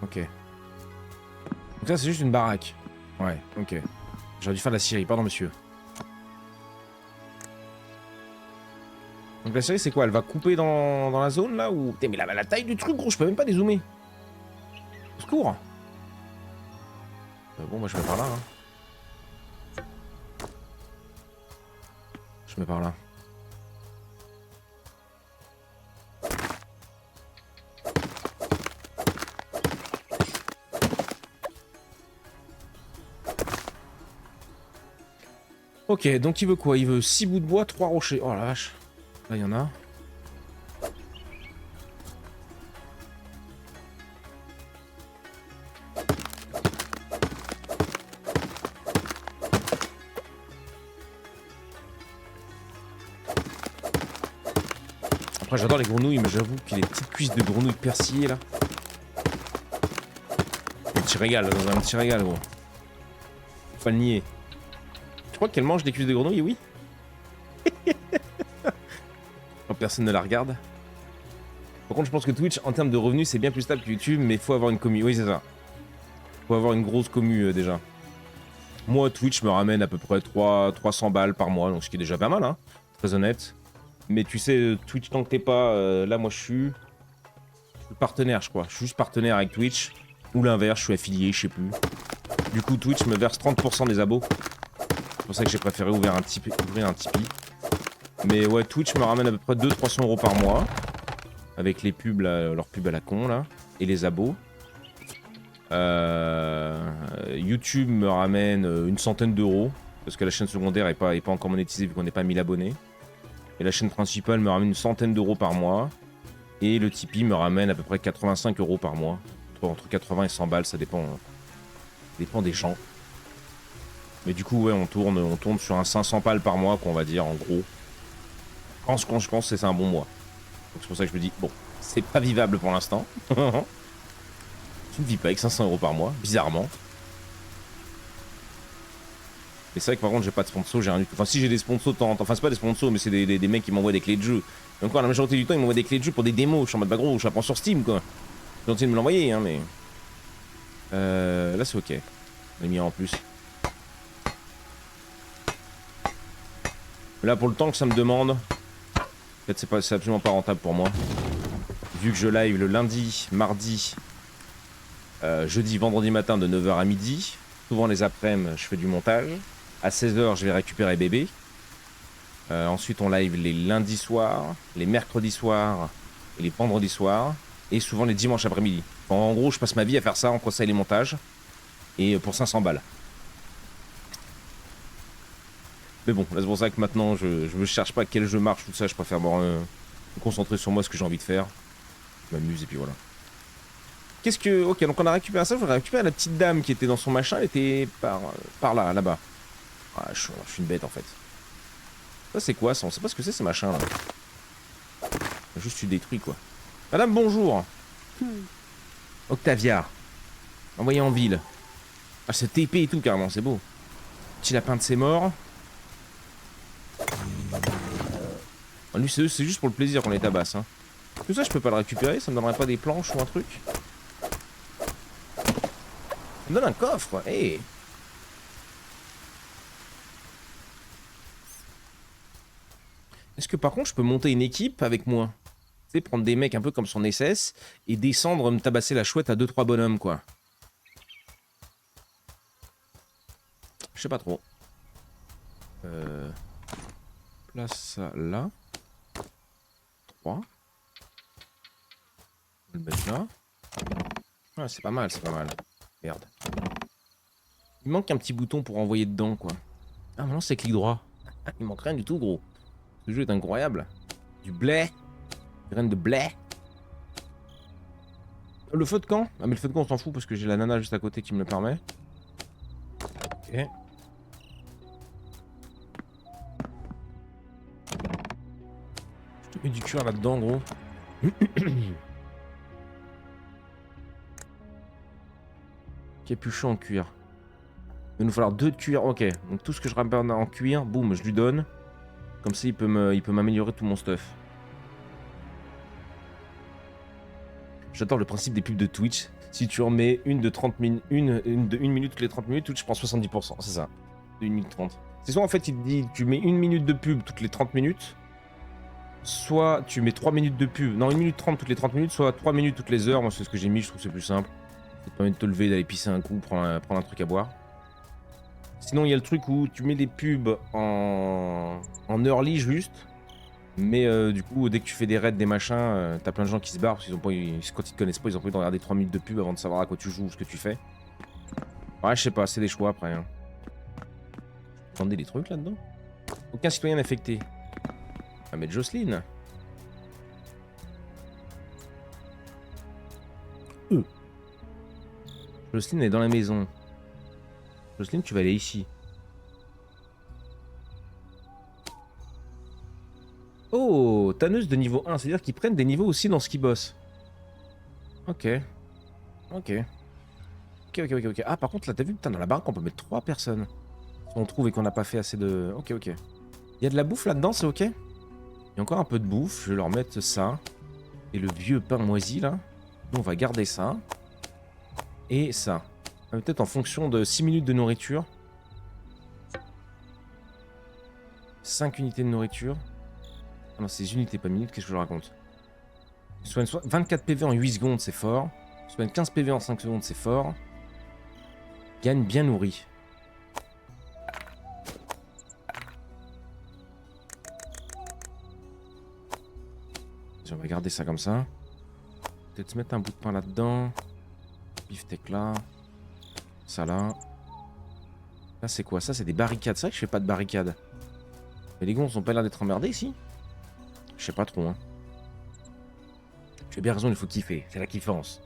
Ok. Donc là, c'est juste une baraque. Ouais, ok. J'aurais dû faire de la scierie, pardon monsieur. Donc la scierie, c'est quoi? Elle va couper dans la zone, là, ou... Putain, mais la taille du truc, gros, je peux même pas dézoomer. Au secours. Bon, moi, je vais par là, hein. Je mets par là. Ok, donc il veut quoi? Il veut 6 bouts de bois, 3 rochers. Oh la vache. Là, il y en a. Après, j'adore les grenouilles, mais j'avoue que les petites cuisses de grenouilles persillées, là. Un petit régal, dans un petit régal, gros. Faut pas le nier. Tu crois qu'elle mange des cuisses de grenouilles? Oui. Quand personne ne la regarde. Par contre, je pense que Twitch, en termes de revenus, c'est bien plus stable que YouTube, mais faut avoir une commu. Oui, c'est ça. Faut avoir une grosse commu, déjà. Moi, Twitch me ramène à peu près 300 balles par mois, donc ce qui est déjà pas mal, hein. Très honnête. Mais tu sais, Twitch, tant que t'es pas... là, moi, je suis partenaire, je crois. Je suis juste partenaire avec Twitch. Ou l'inverse, je suis affilié, je sais plus. Du coup, Twitch me verse 30% des abos. C'est pour ça que j'ai préféré ouvrir un Tipeee. Mais ouais, Twitch me ramène à peu près 200-300 euros par mois. Avec les pubs, là, leurs pubs à la con, là. Et les abos. YouTube me ramène une centaine d'euros. Parce que la chaîne secondaire est pas encore monétisée vu qu'on n'est pas 1000 abonnés. Et la chaîne principale me ramène une centaine d'euros par mois. Et le Tipeee me ramène à peu près 85 euros par mois. Entre 80 et 100 balles, ça dépend des gens. Mais du coup, ouais, on tourne sur un 500 balles par mois, qu'on va dire, en gros. Quand je pense que c'est un bon mois. Donc c'est pour ça que je me dis, bon, c'est pas vivable pour l'instant. Tu ne vis pas avec 500 euros par mois, bizarrement. Mais c'est vrai que par contre, j'ai pas de sponsor, j'ai rien du tout. Enfin, si j'ai des sponsors de temps en temps. Enfin, c'est pas des sponsors, mais c'est des mecs qui m'envoient des clés de jeu. Et encore, la majorité du temps, ils m'envoient des clés de jeu pour des démos. Je suis en mode, bah gros, je la prends sur Steam, quoi. J'ai tenté de me l'envoyer, hein, mais. Là, c'est ok. On l'a mis en plus. Là, pour le temps que ça me demande, en fait, c'est absolument pas rentable pour moi. Vu que je live le lundi, mardi, jeudi, vendredi matin de 9h à midi. Souvent les après-midi, je fais du montage. À 16h, je vais récupérer bébé. Ensuite, on live les lundis soirs, les mercredis soirs et les vendredis soirs. Et souvent les dimanches après-midi. En gros, je passe ma vie à faire ça entre ça et les montages. Et pour 500 balles. Mais bon, là c'est pour ça que maintenant je ne cherche pas quel jeu marche, tout ça, je préfère me concentrer sur moi, ce que j'ai envie de faire. Je m'amuse et puis voilà. Qu'est-ce que... Ok, donc on a récupéré ça, je voudrais récupérer la petite dame qui était dans son machin, elle était par là, là-bas. Ah, je suis une bête en fait. Ça c'est quoi ça? On sait pas ce que c'est ces machins là. Juste tu détruis quoi. Madame, bonjour. Octavia. Envoyé en ville. Ah, c'est TP et tout carrément, c'est beau. Petit lapin de ses morts. Ah, lui, c'est juste pour le plaisir qu'on les tabasse. Hein. Tout ça, je peux pas le récupérer, ça me donnerait pas des planches ou un truc? Ça me donne un coffre, hé hey. Est-ce que par contre, je peux monter une équipe avec moi? Tu sais, prendre des mecs un peu comme son SS et descendre me tabasser la chouette à 2-3 bonhommes, quoi. Je sais pas trop. Place ça là. 3. On va le mettre là. Ouais, c'est pas mal, c'est pas mal. Merde. Il manque un petit bouton pour envoyer dedans, quoi. Ah, maintenant c'est clic droit. Il manque rien du tout, gros. Ce jeu est incroyable. Du blé. Graines de blé. Le feu de camp? Ah mais le feu de camp on s'en fout parce que j'ai la nana juste à côté qui me le permet. Ok. Je te mets du cuir là-dedans gros. Capuchon en cuir. Il va nous falloir 2 de cuir. Ok. Donc tout ce que je ramène en cuir, boum, je lui donne. Comme ça il peut m'améliorer tout mon stuff. J'adore le principe des pubs de Twitch. Si tu en mets une de 30 minutes, une minute toutes les 30 minutes, Twitch prend 70%, c'est ça. De 1 minute 30. C'est soit en fait il te dit tu mets 1 minute de pub toutes les 30 minutes, soit tu mets 3 minutes de pub, non 1 minute 30 toutes les 30 minutes, soit 3 minutes toutes les heures, moi c'est ce que j'ai mis, je trouve que c'est plus simple. Ça te permet de te lever, d'aller pisser un coup, prendre un truc à boire. Sinon il y a le truc où tu mets des pubs en early juste. Mais du coup, dès que tu fais des raids, des machins, t'as plein de gens qui se barrent parce qu'ils ont pas, quand ils te connaissent pas, ils ont pas envie de regarder 3 minutes de pub avant de savoir à quoi tu joues ou ce que tu fais. Ouais, je sais pas, c'est des choix après. Hein. Attendez des trucs là-dedans. Aucun citoyen affecté. On va mettre Jocelyne. Jocelyne est dans la maison. Jocelyne, tu vas aller ici. Oh, tanneuse de niveau 1, c'est-à-dire qu'ils prennent des niveaux aussi dans ce qu'ils bossent. Ok. Ok. Ok. Ah, par contre, là, t'as vu, putain, dans la baraque, on peut mettre 3 personnes. Si on trouve et qu'on n'a pas fait assez de... Ok. Il y a de la bouffe là-dedans, c'est ok? Il y a encore un peu de bouffe, je vais leur mettre ça. Et le vieux pain moisi, là. Nous, on va garder ça. Et ça. Peut-être en fonction de 6 minutes de nourriture. 5 unités de nourriture. Ah non, c'est unités, pas minutes, qu'est-ce que je raconte? Soigne 24 PV en 8 secondes, c'est fort. Soigne 15 PV en 5 secondes, c'est fort. Gagne bien nourri. On va garder ça comme ça. Peut-être se mettre un bout de pain là-dedans. Beefsteak là. Ça là. Là, c'est quoi? Ça, c'est des barricades. C'est vrai que je fais pas de barricades. Mais les gonzes ont pas l'air d'être emmerdés ici. Je sais pas trop, hein. Tu as bien raison, il faut kiffer. C'est la kiffance.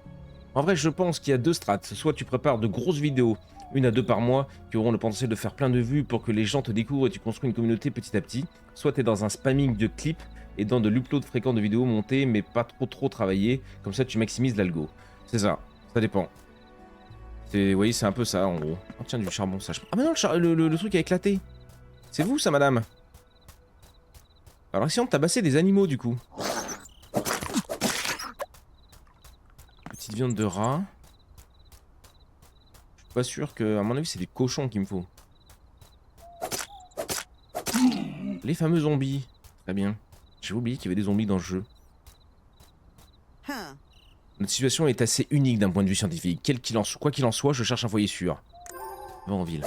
En vrai, je pense qu'il y a 2 strates. Soit tu prépares de grosses vidéos, 1 à 2 par mois, qui auront le potentiel de faire plein de vues pour que les gens te découvrent et tu construis une communauté petit à petit. Soit tu es dans un spamming de clips et dans de l'upload fréquent de vidéos montées, mais pas trop travaillées. Comme ça, tu maximises l'algo. C'est ça. Ça dépend. Vous voyez, c'est un peu ça, en gros. Oh, tiens, du charbon, ça. Ah, mais non, le truc a éclaté. C'est vous, ça, madame? Alors, essayons de tabasser des animaux, du coup. Petite viande de rat. Je suis pas sûr que... À mon avis, c'est des cochons qu'il me faut. Les fameux zombies. Très bien. J'ai oublié qu'il y avait des zombies dans le jeu. Notre situation est assez unique d'un point de vue scientifique. Quoi qu'il en soit, je cherche un foyer sûr. Va en ville.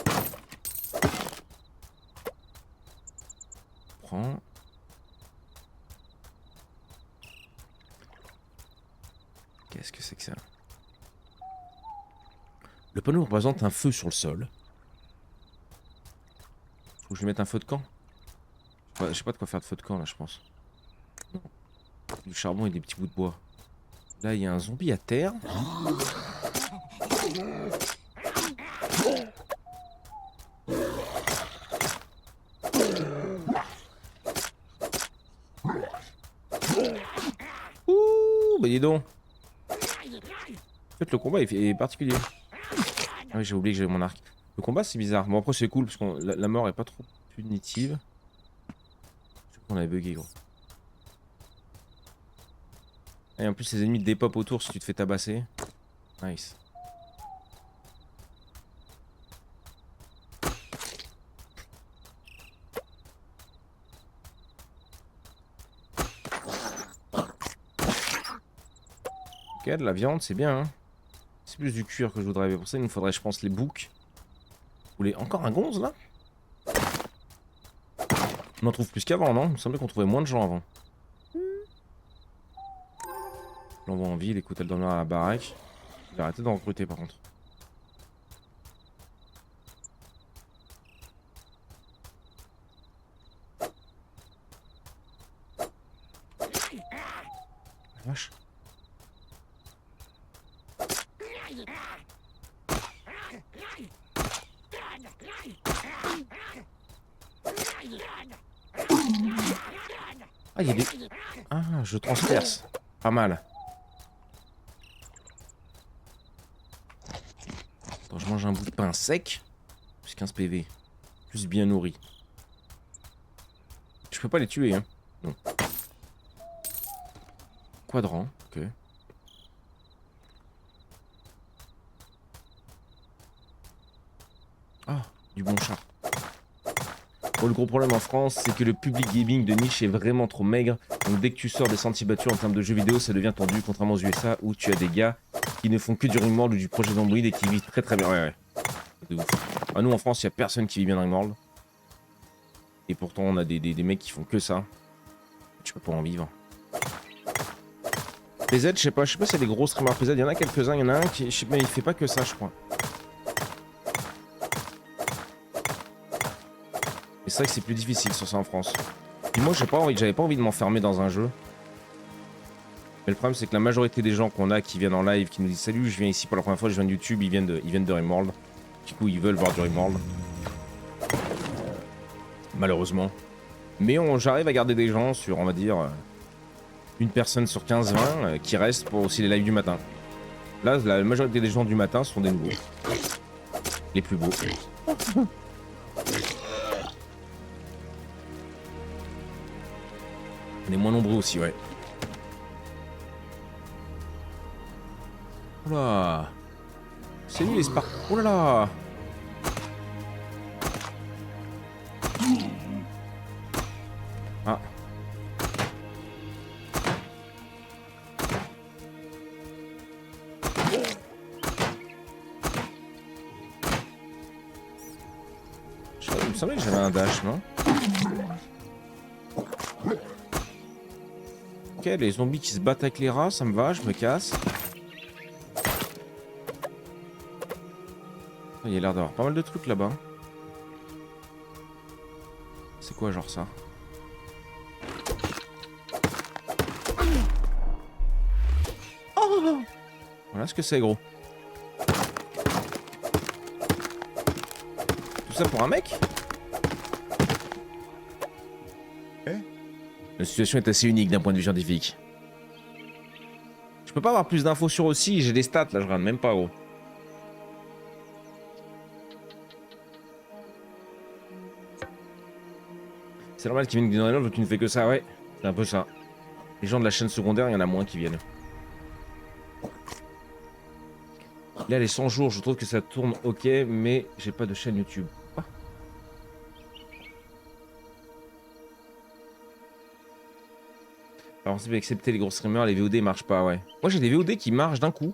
Prends. Qu'est-ce que c'est que ça? Le panneau représente un feu sur le sol. Faut que je lui mette un feu de camp. Je sais pas de quoi faire de feu de camp là, je pense. Non. Du charbon et des petits bouts de bois. Là, il y a un zombie à terre. Ouh, bah dis donc. En fait, le combat est particulier. Ah oui, j'ai oublié que j'avais mon arc. Le combat, c'est bizarre. Bon, après, c'est cool parce que la mort est pas trop punitive. Je crois qu'on avait bugué, gros. Et en plus, les ennemis te dépopent autour si tu te fais tabasser. Nice. Ok, de la viande, c'est bien. Hein. C'est plus du cuir que je voudrais. Mais pour ça, il nous faudrait, je pense, les boucs. Ou les... Encore un gonze, là? On en trouve plus qu'avant, non? Il me semblait qu'on trouvait moins de gens avant. L'envoie en ville, écoute, elle dormira à la baraque. Je vais arrêter d'en recruter, par contre. La vache. Ah, il y a des... Ah, je transperce. Pas mal. Attends, je mange un bout de pain sec. Plus 15 PV. Plus bien nourri. Je peux pas les tuer, hein. Non. Quadrant, ok. Ah, du bon chat. Bon, le gros problème en France, c'est que le public gaming de niche est vraiment trop maigre. Donc dès que tu sors des sentiers battus en termes de jeux vidéo, ça devient tendu, contrairement aux USA où tu as des gars qui ne font que du Ringworld ou du projet d'Android et qui vivent très très bien. Ouais. De ouf. Ah, nous en France, il n'y a personne qui vit bien dans Ringworld. Et pourtant, on a des mecs qui font que ça. Tu peux pas en vivre. PZ, je sais pas s'il y a des gros streamers PZ. Il y en a quelques-uns, il y en a un qui, je sais pas, il fait pas que ça, je crois. Et c'est vrai que c'est plus difficile sur ça en France. Et moi, j'avais pas envie de m'enfermer dans un jeu. Mais le problème, c'est que la majorité des gens qu'on a qui viennent en live, qui nous disent salut, je viens ici pour la première fois, je viens de YouTube, ils viennent de Ringworld. Du coup, ils veulent voir du Ringworld. Malheureusement. Mais j'arrive à garder des gens sur, on va dire, une personne sur 15-20 qui reste pour aussi les lives du matin. Là, la majorité des gens du matin sont des nouveaux. Les plus beaux. On est moins nombreux aussi, ouais. Oula. C'est lui les Spark. Oh là là. Ah. Il me semblait que j'avais un dash, non? Ok, les zombies qui se battent avec les rats, ça me va, je me casse. Il y a l'air d'avoir pas mal de trucs là-bas. C'est quoi genre ça? Oh, voilà ce que c'est, gros. Tout ça pour un mec? La situation est assez unique d'un point de vue scientifique. Je peux pas avoir plus d'infos sur aussi, j'ai des stats là, je regarde même pas, gros. C'est normal qu'ils viennent dans les donc tu ne fais que ça, ouais. C'est un peu ça. Les gens de la chaîne secondaire, il y en a moins qui viennent. Là, les 100 jours, je trouve que ça tourne ok, mais j'ai pas de chaîne YouTube. Ah. Alors, si vous acceptez les gros streamers, les VOD marchent pas, ouais. Moi, j'ai des VOD qui marchent d'un coup.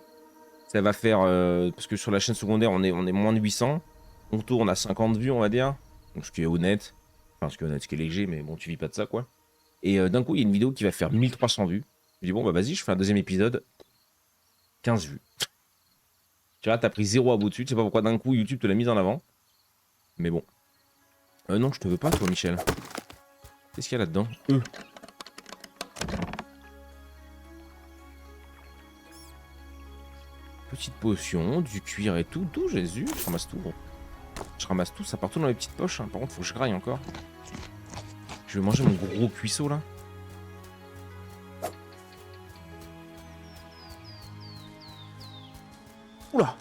Ça va faire... parce que sur la chaîne secondaire, on est moins de 800. On tourne à 50 vues, on va dire. Donc, ce qui est honnête. Enfin, ce qui est honnête, ce qui est léger, mais bon, tu vis pas de ça, quoi. Et d'un coup, il y a une vidéo qui va faire 1300 vues. Je dis, bon, bah vas-y, je fais un deuxième épisode. 15 vues. Tu vois, t'as pris 0 abos dessus. Je sais pas pourquoi d'un coup, YouTube te l'a mise en avant. Mais bon. Non, je te veux pas, toi, Michel. Qu'est-ce qu'il y a là-dedans? Petite potion, du cuir et tout. Tout, Jésus. Je ramasse tout, gros. Je ramasse tout, ça part tout dans les petites poches. Hein. Par contre, faut que je graille encore. Je vais manger mon gros cuisseau, là. Oula.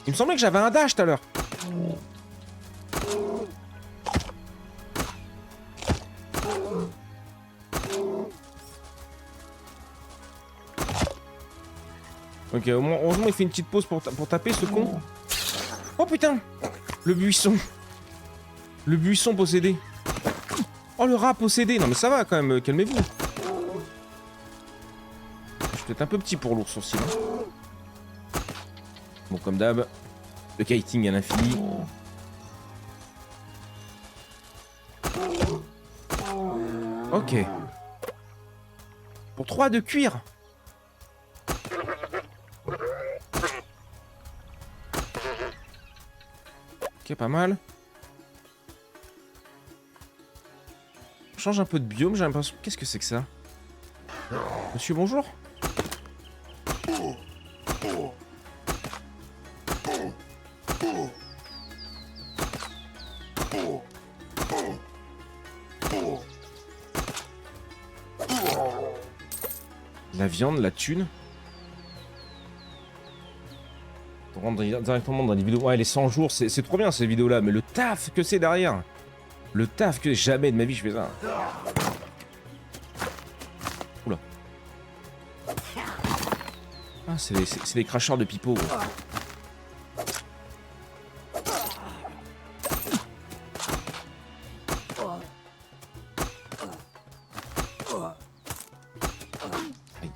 Il me semblait que j'avais un dash tout à l'heure. Ok, au moins, heureusement, il fait une petite pause pour taper, ce con. Oh putain. Le buisson. Le buisson possédé. Oh, le rat possédé. Non, mais ça va quand même, calmez-vous. Je suis peut-être un peu petit pour l'ours aussi. Hein. Bon, comme d'hab, le kiting à l'infini. Ok. Pour 3 de cuir. Ok, pas mal. On change un peu de biome, j'ai l'impression. Qu'est-ce que c'est que ça? Monsieur, bonjour. La viande, la thune. On rentre directement dans les vidéos. Ouais, les 100 jours, c'est trop bien ces vidéos-là, mais le taf que c'est derrière. Le taf que jamais de ma vie je fais ça. Oula. Ah, c'est les cracheurs de pipeau. Gros. Aïe.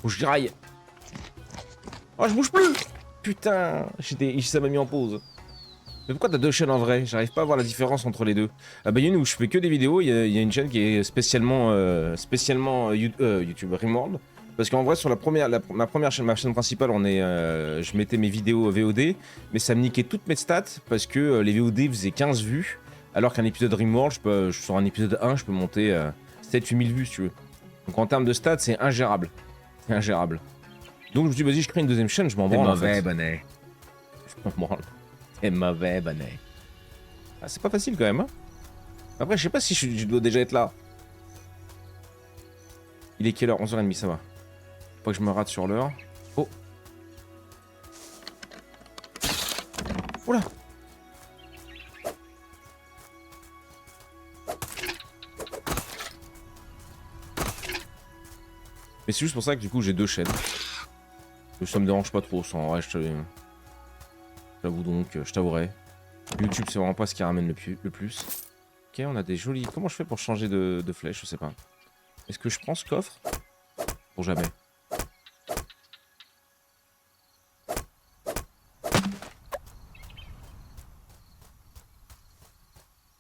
Faut que je graille. Oh, je bouge plus. Putain, ça m'a mis en pause. Mais pourquoi t'as deux chaînes en vrai? J'arrive pas à voir la différence entre les deux. Ah bah il y a une où je fais que des vidéos, il y a une chaîne qui est spécialement YouTube Rimworld. Parce qu'en vrai sur ma première chaîne, ma chaîne principale, je mettais mes vidéos VOD, mais ça me niquait toutes mes stats parce que les VOD faisaient 15 vues, alors qu'un épisode Rimworld, sur un épisode 1, je peux monter 7-8 000 vues si tu veux. Donc en termes de stats, c'est ingérable. C'est ingérable. Donc je me suis dit, vas-y, je crée une deuxième chaîne, je m'en branle en fait. Bonnet. Je m'en branle. C'est mauvais, bonnet. Ah, c'est pas facile quand même, hein. Après, je sais pas si je dois déjà être là. Il est quelle heure? 11h30, ça va. Faut pas que je me rate sur l'heure. Oh. Oula. Mais c'est juste pour ça que du coup j'ai deux chaînes. Ça me dérange pas trop, ça en vrai, j'avoue donc, je t'avouerai. YouTube c'est vraiment pas ce qui ramène le plus. Ok, on a des jolis... Comment je fais pour changer de flèche? Je sais pas. Est-ce que je prends ce coffre? Pour jamais.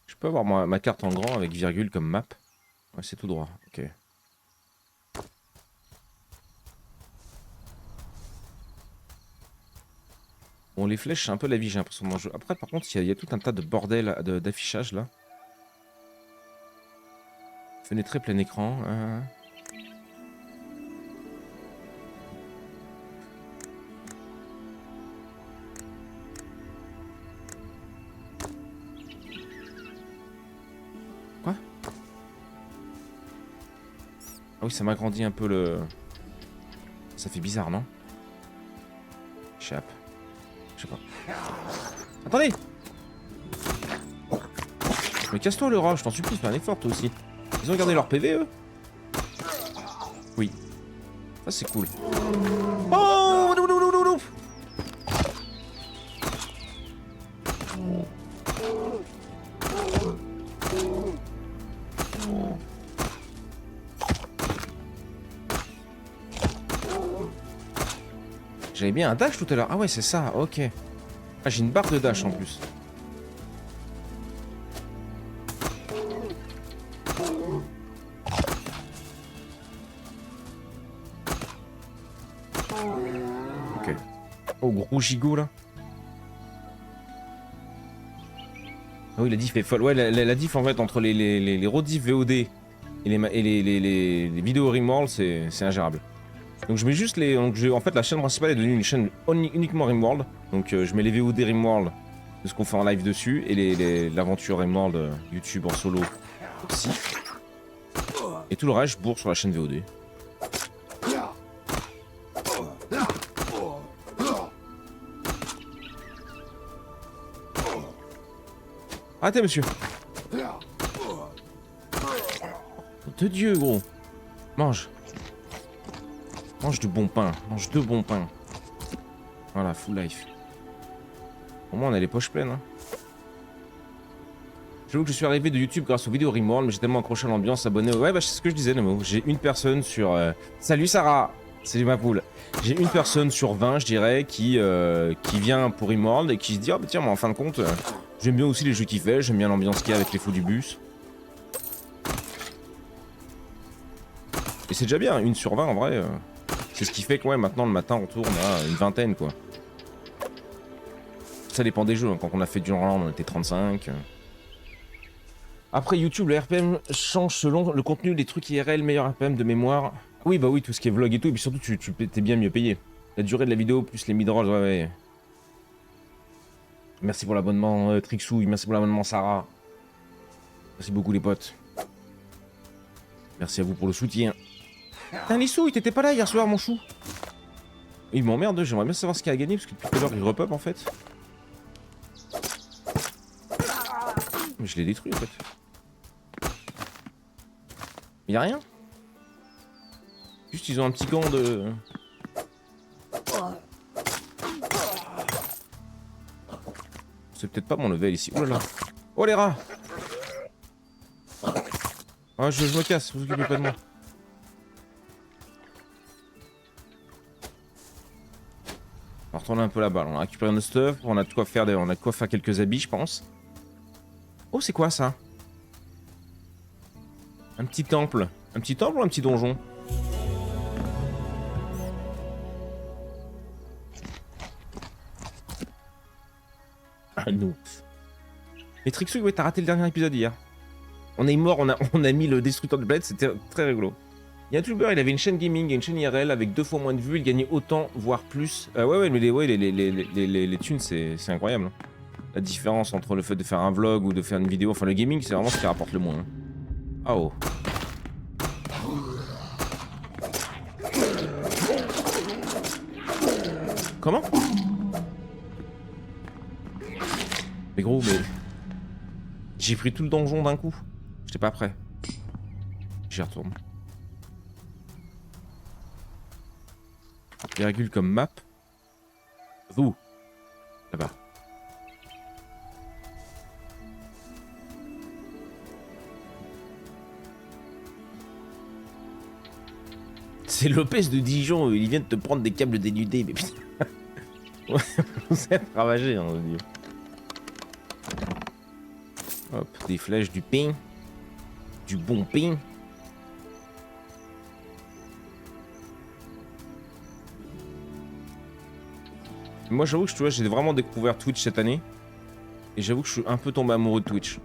Je peux avoir ma carte en grand avec virgule comme map? Ouais, c'est tout droit, ok. Bon, les flèches, c'est un peu la vie, j'ai l'impression dans le jeu. Après, par contre, il y a tout un tas de bordel d'affichage, là. Fenêtre plein écran. Quoi? Ah oui, ça m'agrandit un peu le... Ça fait bizarre, non? Échappe. Je sais pas. Attendez! Mais casse-toi le rat, je t'en supplie, fais un effort toi aussi. Ils ont gardé leur PV eux? Oui. Ça c'est cool. Oh non, non, non, non, non. J'avais bien un dash tout à l'heure. Ah ouais c'est ça, ok. Ah j'ai une barre de dash en plus. Ok. Oh gros gigot là. Ah oui la diff est folle. Ouais la diff en fait entre les rediff VOD et les vidéos Rimworld c'est ingérable. Donc je mets juste les... Donc en fait la chaîne principale est devenue une chaîne uniquement Rimworld. Donc je mets les VOD Rimworld de ce qu'on fait en live dessus et l'aventure Rimworld YouTube en solo aussi. Et tout le reste je bourre sur la chaîne VOD. Arrêtez monsieur. De Dieu gros. Mange. Mange de bon pain. Mange de bon pain. Voilà, full life. Au moins on a les poches pleines. Hein. J'avoue que je suis arrivé de YouTube grâce aux vidéos Rimworld, mais j'ai tellement accroché à l'ambiance, abonné. Ouais, bah c'est ce que je disais, Nemo. J'ai une personne sur... Salut Sarah. Salut ma poule. J'ai une personne sur 20, je dirais, qui vient pour Rimworld et qui se dit, oh bah tiens, moi en fin de compte, j'aime bien aussi les jeux qu'il fait, j'aime bien l'ambiance qu'il y a avec les fous du bus. Et c'est déjà bien, 1 sur 20 en vrai. C'est ce qui fait que ouais, maintenant le matin on tourne à une vingtaine quoi. Ça dépend des jeux, hein. Quand on a fait du Land on était 35. Après YouTube, le RPM change selon le contenu des trucs IRL, meilleur RPM de mémoire. Oui, bah oui, tout ce qui est vlog et tout, et puis surtout, t'es bien mieux payé. La durée de la vidéo plus les midrolls, ouais, ouais. Merci pour l'abonnement Trixouille, merci pour l'abonnement Sarah. Merci beaucoup les potes. Merci à vous pour le soutien. Putain, Lissou, il t'était pas là hier soir, mon chou. Il m'emmerde, j'aimerais bien savoir ce qu'il a gagné, parce que depuis tout à l'heure, il repop en fait. Mais je l'ai détruit en fait. Y'a rien. Juste, ils ont un petit gant de... C'est peut-être pas mon level ici. Oh là là. Oh les rats. Ah, je me casse, vous occupez pas de moi. On va retourner un peu là-bas. On a récupéré notre stuff, on a de quoi faire, on a de quoi faire quelques habits, je pense. Oh, c'est quoi ça? Un petit temple. Un petit temple ou un petit donjon? Ah non. Mais Trixouille, ouais, t'as raté le dernier épisode hier. On est mort, on a mis le destructeur de bled, c'était très rigolo. Il y a un YouTuber, il avait une chaîne gaming et une chaîne IRL avec 2 fois moins de vues, il gagnait autant, voire plus. Ouais, mais les thunes, c'est incroyable. Hein. La différence entre le fait de faire un vlog ou de faire une vidéo, enfin le gaming, c'est vraiment ce qui rapporte le moins. Hein. Ah oh. Comment? Mais gros, mais... J'ai pris tout le donjon d'un coup. J'étais pas prêt. J'y retourne. Virgule comme map. Vous. Là-bas. C'est Lopez de Dijon, il vient de te prendre des câbles dénudés, mais putain. Vous êtes ravagé, hein, Dieu. Hop, des flèches, du pain. Du bon pain. Moi j'avoue que tu vois, j'ai vraiment découvert Twitch cette année. Et j'avoue que je suis un peu tombé amoureux de Twitch.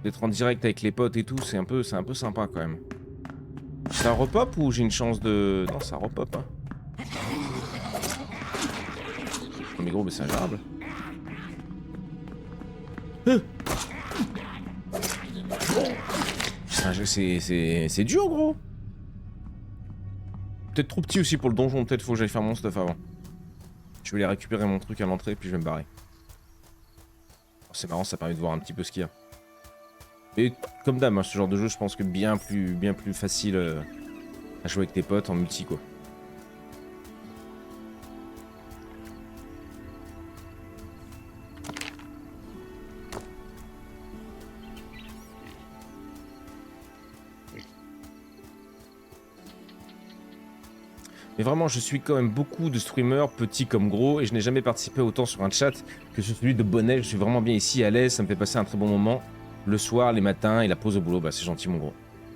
D'être en direct avec les potes et tout, c'est un peu sympa quand même. Ça repop ou j'ai une chance de... Non, ça repop. Hein. Oh, mais gros, mais c'est ingérable. C'est dur, gros. Peut-être trop petit aussi pour le donjon. Peut-être faut que j'aille faire mon stuff avant. Je vais aller récupérer mon truc à l'entrée, puis je vais me barrer. Oh, c'est marrant, ça permet de voir un petit peu ce qu'il y a. Et comme d'hab, hein, ce genre de jeu, je pense que bien plus facile à jouer avec tes potes en multi, quoi. Mais vraiment, je suis quand même beaucoup de streamers, petits comme gros, et je n'ai jamais participé autant sur un chat que sur celui de Bonnet. Je suis vraiment bien ici, à l'aise, ça me fait passer un très bon moment. Le soir, les matins et la pause au boulot, bah c'est gentil mon gros.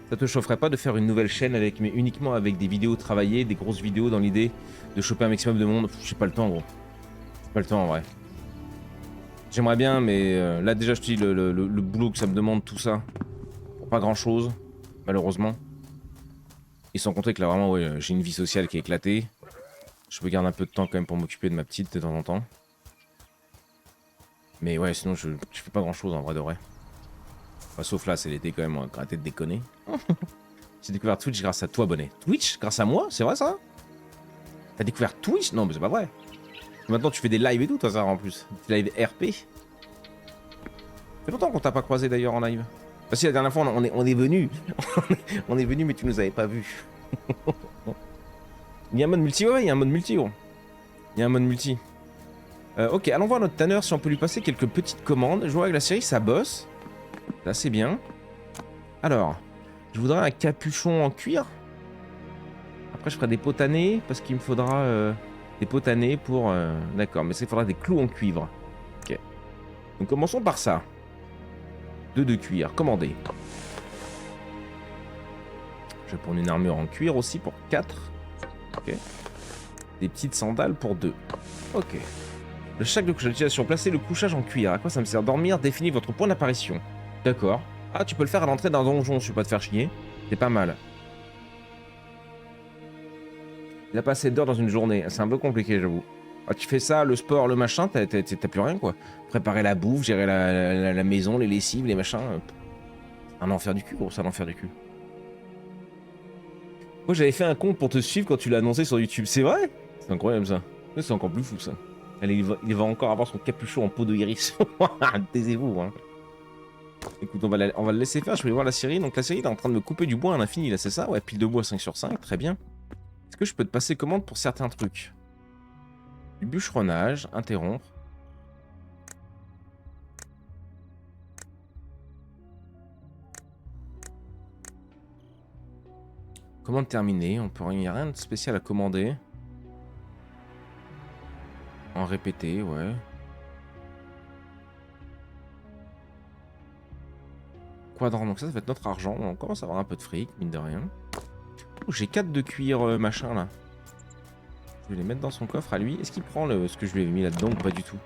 Ça te chaufferait pas de faire une nouvelle chaîne mais uniquement avec des vidéos travaillées, des grosses vidéos dans l'idée de choper un maximum de monde? J'ai pas le temps, gros. J'ai pas le temps en vrai. J'aimerais bien, mais là déjà je te dis le boulot que ça me demande, tout ça, pour pas grand chose, malheureusement. Et sans compter que là vraiment, ouais, j'ai une vie sociale qui est éclatée. Je me garde un peu de temps quand même pour m'occuper de ma petite de temps en temps. Mais ouais, sinon je fais pas grand chose en vrai de vrai. Enfin, sauf là, c'est l'été quand même, on va arrêter de déconner. J'ai découvert Twitch grâce à toi, Bonnet. Twitch? Grâce à moi? C'est vrai ça? T'as découvert Twitch? Non, mais c'est pas vrai. Maintenant, tu fais des lives et tout, toi, ça en plus. Des lives RP. Ça fait longtemps qu'on t'a pas croisé d'ailleurs en live. Parce que la dernière fois, on est venu. On est venu, mais tu nous avais pas vus. Il y a un mode multi, ouais, il y a un mode multi, gros. Il y a un mode multi. Ok, allons voir notre tanneur si on peut lui passer quelques petites commandes. Je vois que la série, ça bosse. Là, c'est bien. Alors, je voudrais un capuchon en cuir. Après, je ferai des potanés parce qu'il me faudra des potanés pour... D'accord, mais ça, il faudra des clous en cuivre. Ok. Donc, commençons par ça. 2 de cuir, commandé. Je vais prendre une armure en cuir aussi pour 4. Ok. Des petites sandales pour 2. Ok. Le sac de couchage d'utilisation. Placez le couchage en cuir. À quoi ça me sert? Dormir, définir votre point d'apparition. D'accord. Ah, tu peux le faire à l'entrée d'un donjon, je vais pas te faire chier. C'est pas mal. Il a pas assez d'heures dans une journée. C'est un peu compliqué, j'avoue. Ah, tu fais ça, le sport, le machin, t'as plus rien, quoi. Préparer la bouffe, gérer la maison, les lessives, les machins. Un enfer du cul, gros, c'est un enfer du cul. Moi, j'avais fait un compte pour te suivre quand tu l'as annoncé sur YouTube. C'est vrai? C'est incroyable, ça. C'est encore plus fou, ça. Allez, il va encore avoir son capuchon en peau de hérisson. Taisez-vous, hein. Écoute, on va le laisser faire. Je vais voir la série. Donc, la série, elle est en train de me couper du bois à l'infini, là, c'est ça? Ouais, pile de bois 5 sur 5. Très bien. Est-ce que je peux te passer commande pour certains trucs? Du bûcheronnage, interrompre. Commande terminée. Il n'y a rien de spécial à commander. En répété, ouais. Quadrant, donc ça va être notre argent. On commence à avoir un peu de fric, mine de rien. Oh, j'ai 4 de cuir machin là. Je vais les mettre dans son coffre à lui. Est-ce qu'il prend ce que je lui ai mis là-dedans ou pas du tout?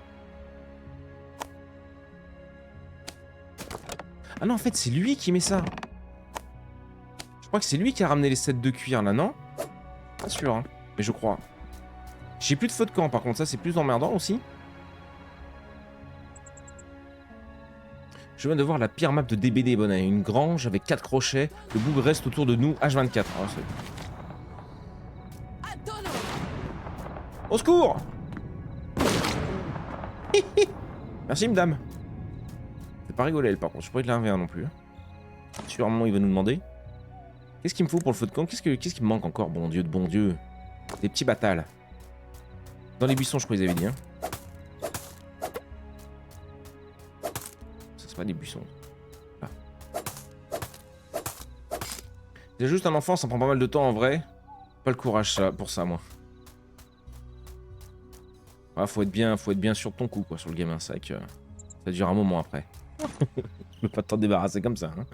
Ah non, en fait, c'est lui qui met ça. Je crois que c'est lui qui a ramené les 7 de cuir là, non? Pas sûr, hein. Mais je crois. J'ai plus de feu de camp par contre, ça c'est plus emmerdant aussi. Je viens de voir la pire map de DBD, bonnet. Une grange avec 4 crochets. Le boug reste autour de nous, H24. Ah, au secours! Merci, madame. C'est pas rigoler, elle, par contre. Je pourrais de l'inverse non plus. Sûrement, il va nous demander. Qu'est-ce qu'il me faut pour le feu de camp? Qu'est-ce qui me manque encore? Bon Dieu de bon Dieu. Des petits battales. Dans les buissons, je crois qu'ils avaient dit. Hein. Ça, c'est pas des buissons. Ah. J'ai juste un enfant, ça prend pas mal de temps en vrai. Pas le courage ça, pour ça, moi. Ah, faut être bien sûr de ton coup, quoi, sur le gamin. C'est vrai que ça dure un moment après. Je peux pas t'en débarrasser comme ça. Hein.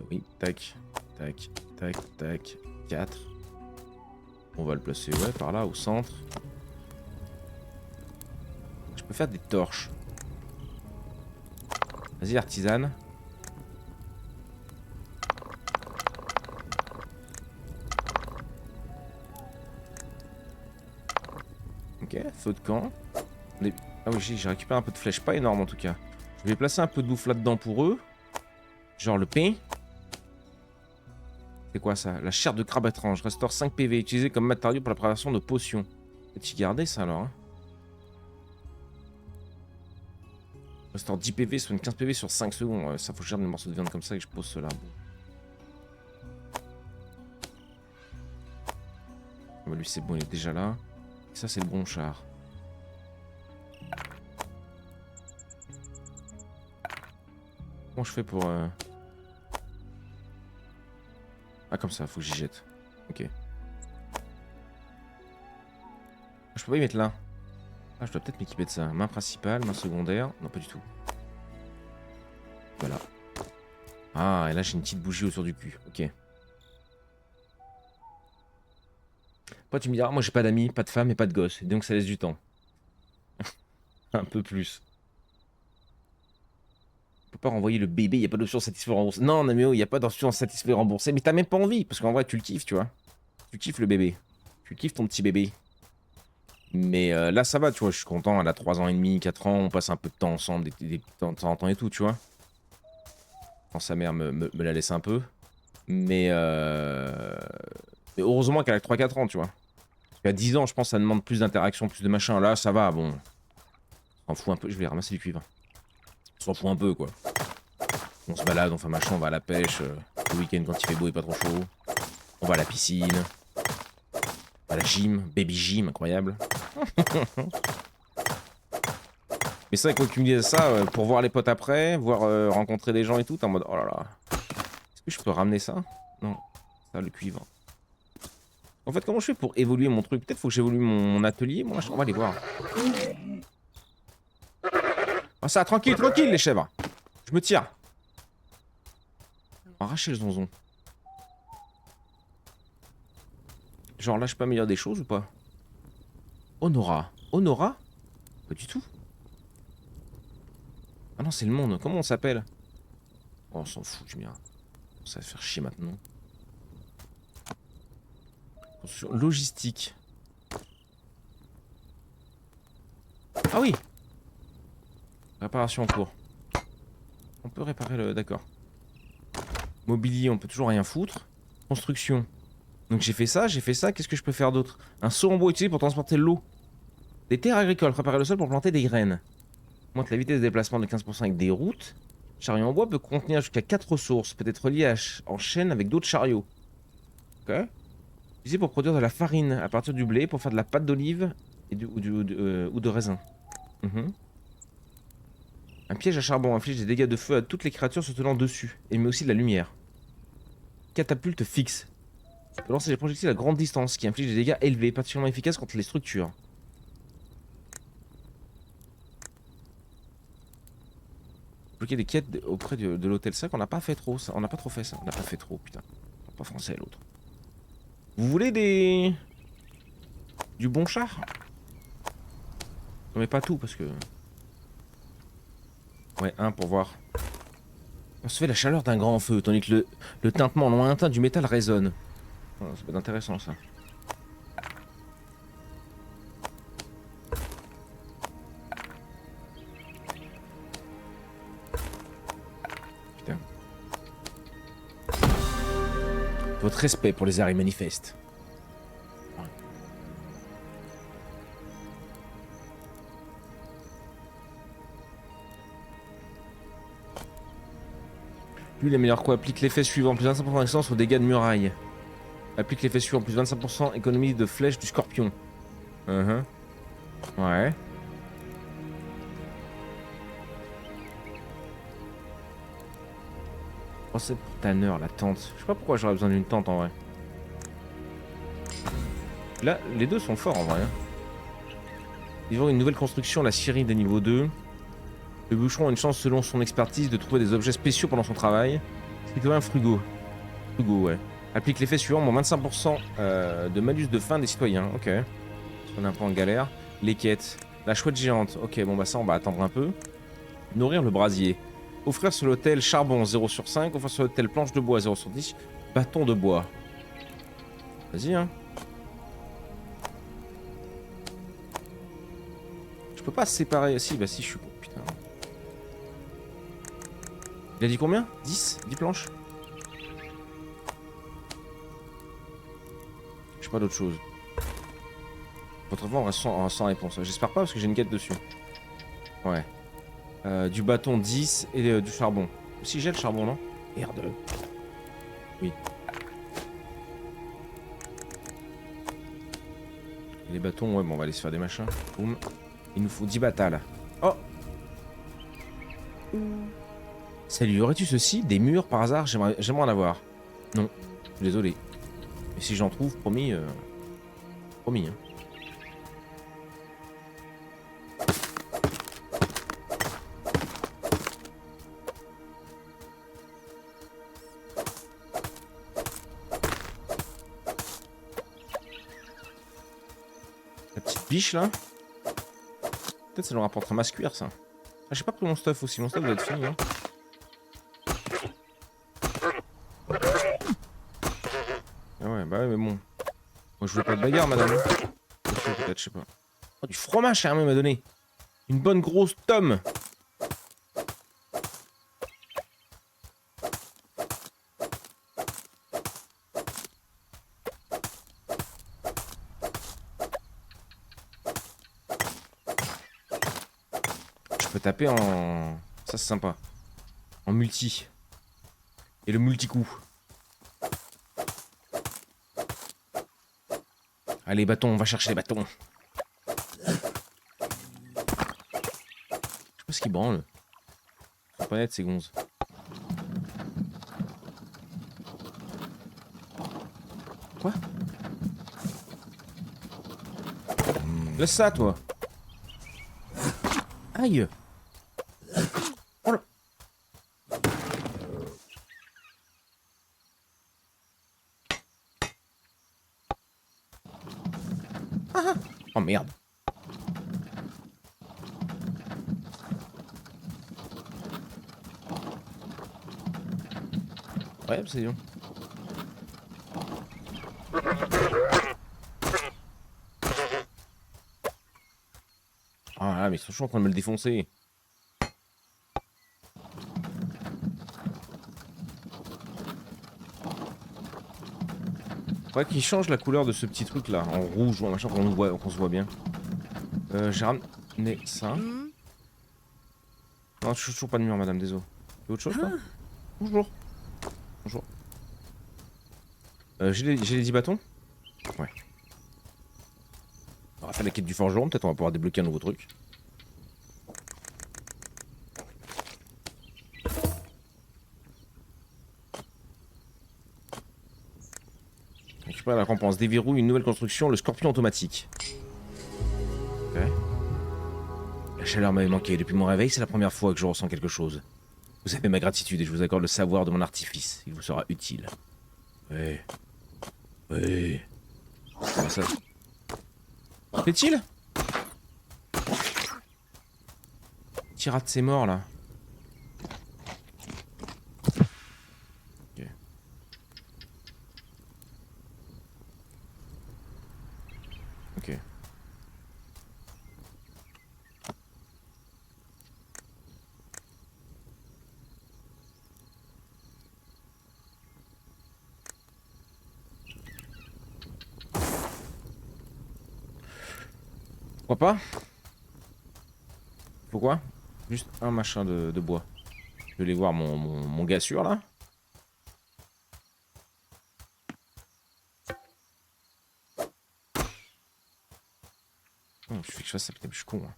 Oui, tac, tac, tac, tac, 4. On va le placer, ouais, par là, au centre. Je peux faire des torches. Vas-y, artisane. Ok, feu de camp. Ah oui, j'ai récupéré un peu de flèches, pas énorme en tout cas. Je vais placer un peu de bouffe là-dedans pour eux. Genre le pain. C'est quoi ça? La chair de crabe étrange. Restaure 5 PV. Utilisé comme matériau pour la préparation de potions. Peux-tu garder ça alors hein? Restaure 10 PV, soigne 15 PV sur 5 secondes. Ça faut cher des morceaux de viande comme ça et je pose cela. Bon. Lui c'est bon, il est déjà là. Et ça c'est le bon char. Comment je fais pour... Ah comme ça, faut que j'y jette. Ok. Je peux pas y mettre là. Ah je dois peut-être m'équiper de ça. Main principale, main secondaire. Non pas du tout. Voilà. Ah et là j'ai une petite bougie autour du cul. Ok. Après tu me diras, moi j'ai pas d'amis, pas de femme et pas de gosse. Donc ça laisse du temps. Un peu plus. On peut pas renvoyer le bébé, il a pas d'option satisfait remboursé. Non, Namio, il y a pas d'option satisfait remboursé. Mais t'as même pas envie, parce qu'en vrai, tu le kiffes, tu vois. Tu kiffes le bébé. Tu kiffes ton petit bébé. Mais là, ça va, tu vois. Je suis content, elle a 3 ans et demi, 4 ans. On passe un peu de temps ensemble, de temps en temps et tout, tu vois. Quand sa mère me la laisse un peu. Mais heureusement qu'elle a 3-4 ans, tu vois. Parce qu'à 10 ans, je pense que ça demande plus d'interaction, plus de machin. Là, ça va, bon. On s'en fout un peu. Je vais ramasser du cuivre. On s'en fout un peu, quoi. On se balade, on fait machin, on va à la pêche. Le week-end quand il fait beau et pas trop chaud. On va à la piscine. À la gym. Baby gym, incroyable. Mais c'est vrai que quand tu me disais ça, pour voir les potes après, voir rencontrer des gens et tout, t'es en mode oh là là. Est-ce que je peux ramener ça? Non. Ça, le cuivre. En fait, comment je fais pour évoluer mon truc? Peut-être faut que j'évolue mon atelier. Moi, on va aller voir. Oh, ça, tranquille, tranquille, les chèvres. Je me tire. Arracher le zonzon. Genre là, je peux améliorer des choses ou pas? Honora. Honora? Pas du tout. Ah non, c'est le monde. Comment on s'appelle? Oh, on s'en fout, Julien. Ça va faire chier maintenant. Logistique. Ah oui. Réparation en cours. On peut réparer le... D'accord. Mobilier, on peut toujours rien foutre. Construction. Donc j'ai fait ça, qu'est-ce que je peux faire d'autre? Un seau en bois utilisé pour transporter l'eau. Des terres agricoles, préparer le sol pour planter des graines. Augmente la vitesse de déplacement de 15% avec des routes. Chariot en bois peut contenir jusqu'à 4 ressources, peut être relié en chaîne avec d'autres chariots. Ok. Utilisé pour produire de la farine à partir du blé, pour faire de la pâte d'olive ou de raisin. Un piège à charbon inflige des dégâts de feu à toutes les créatures se tenant dessus, et met aussi de la lumière. Catapulte fixe. Peut lancer des projectiles à grande distance qui infligent des dégâts élevés, particulièrement efficaces contre les structures. Bloquer des quêtes auprès de l'hôtel 5, on n'a pas fait trop ça. On n'a pas trop fait ça. On n'a pas fait trop, putain. Pas français l'autre. Vous voulez des... du bon char? Non mais pas tout parce que... Ouais, un pour voir. On se fait la chaleur d'un grand feu, tandis que le tintement lointain du métal résonne. Oh, ça peut être intéressant ça. Putain. Votre respect pour les arts est manifeste. Lui, les meilleurs quoi? Applique l'effet suivant, plus 25% d'excellence aux dégâts de muraille. Applique l'effet suivant, plus 25% économie de flèche du scorpion. Ouais. Oh, c'est pour tanneur, la tente. Je sais pas pourquoi j'aurais besoin d'une tente en vrai. Là, les deux sont forts en vrai. Ils ont une nouvelle construction, la scierie de niveau 2. Le bûcheron a une chance, selon son expertise, de trouver des objets spéciaux pendant son travail. C'est quand même frugo. Frugo, ouais. Applique l'effet suivant, moins 25% de malus de faim des citoyens. Ok. On est un peu en galère. Les quêtes. La chouette géante. Ok, bon bah ça, on va attendre un peu. Nourrir le brasier. Offrir sur l'hôtel charbon 0 sur 5. Offrir sur l'hôtel planche de bois 0 sur 10. Bâton de bois. Vas-y, hein. Je peux pas séparer. Si, bah si, je suis con. Putain. Il a dit combien? 10? 10 planches? Je sais pas d'autre chose. Votre voix reste sans réponse. J'espère pas parce que j'ai une quête dessus. Ouais. Du bâton 10 et du charbon. Si j'ai le charbon, non? Merde. Oui. Et les bâtons, ouais, bon, on va aller se faire des machins. Boum. Il nous faut 10 battales. Oh! Salut, aurais-tu ceci? Des murs par hasard? J'aimerais en avoir. Non. Désolé. Mais si j'en trouve, promis. Promis, hein. La petite biche là. Peut-être ça nous rapportera masse cuir ça. Ah, j'ai pas pris mon stuff aussi, mon stuff doit être fini. Hein. Ah ouais, bah ouais, mais bon. Moi je voulais pas de bagarre, madame. Peut-être, je sais pas. Oh, du fromage, carrément, il m'a donné. Une bonne grosse tome. Je peux taper en... Ça, c'est sympa. En multi. Et le multi-coup. Allez, bâton, on va chercher les bâtons. Je sais pas ce qu'ils branlent. Faut pas être ces gonzes. Quoi? Laisse ça, toi. Aïe. Oh là. Ah. Oh merde. Ouais, c'est bon. Ah, mais ils sont toujours en train de me le défoncer. Faudrait qu'ils changent la couleur de ce petit truc là, en rouge ou en machin, qu'on se voit bien. J'ai ramené ça. Non, je suis toujours pas de mur, madame, désolé. Tu veux autre chose, toi? Bonjour. Bonjour. J'ai les 10 bâtons? Ouais. On va faire la quête du forgeron, peut-être on va pouvoir débloquer un nouveau truc. Récupérer la récompense. Déverrouille une nouvelle construction, le scorpion automatique. Ok. La chaleur m'avait manqué. Depuis mon réveil, c'est la première fois que je ressens quelque chose. Vous avez ma gratitude et je vous accorde le savoir de mon artifice. Il vous sera utile. Oui. Oui. Comment ça? Fait-il? Tirade, c'est mort là. Ok. Ok. Pourquoi pas? Faut quoi? Juste un machin de bois. Je vais aller voir mon gars sûr là. Non, je fais que je fasse ça, putain, je suis con. Hein.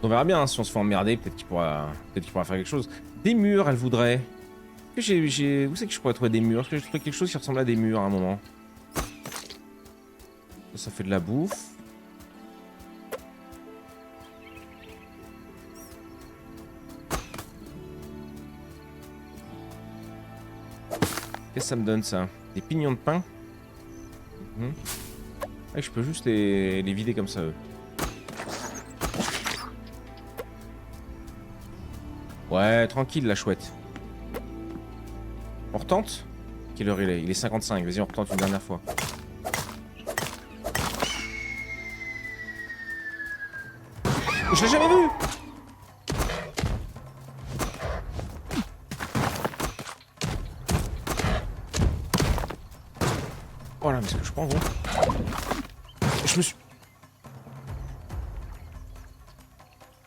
On verra bien hein, si on se fait emmerder, peut-être qu'il pourra faire quelque chose. Des murs, elle voudrait. Où c'est que je pourrais trouver des murs? Est-ce que j'ai trouvé quelque chose qui ressemble à des murs à un moment? Ça fait de la bouffe. Qu'est-ce que ça me donne ça? Des pignons de pain. Ah, je peux juste les vider comme ça eux. Ouais, tranquille la chouette. On retente? Quelle heure il est? Il est 55, vas-y on retente une dernière fois. Je l'ai jamais vu! Oh là, mais ce que je prends gros. Je me suis...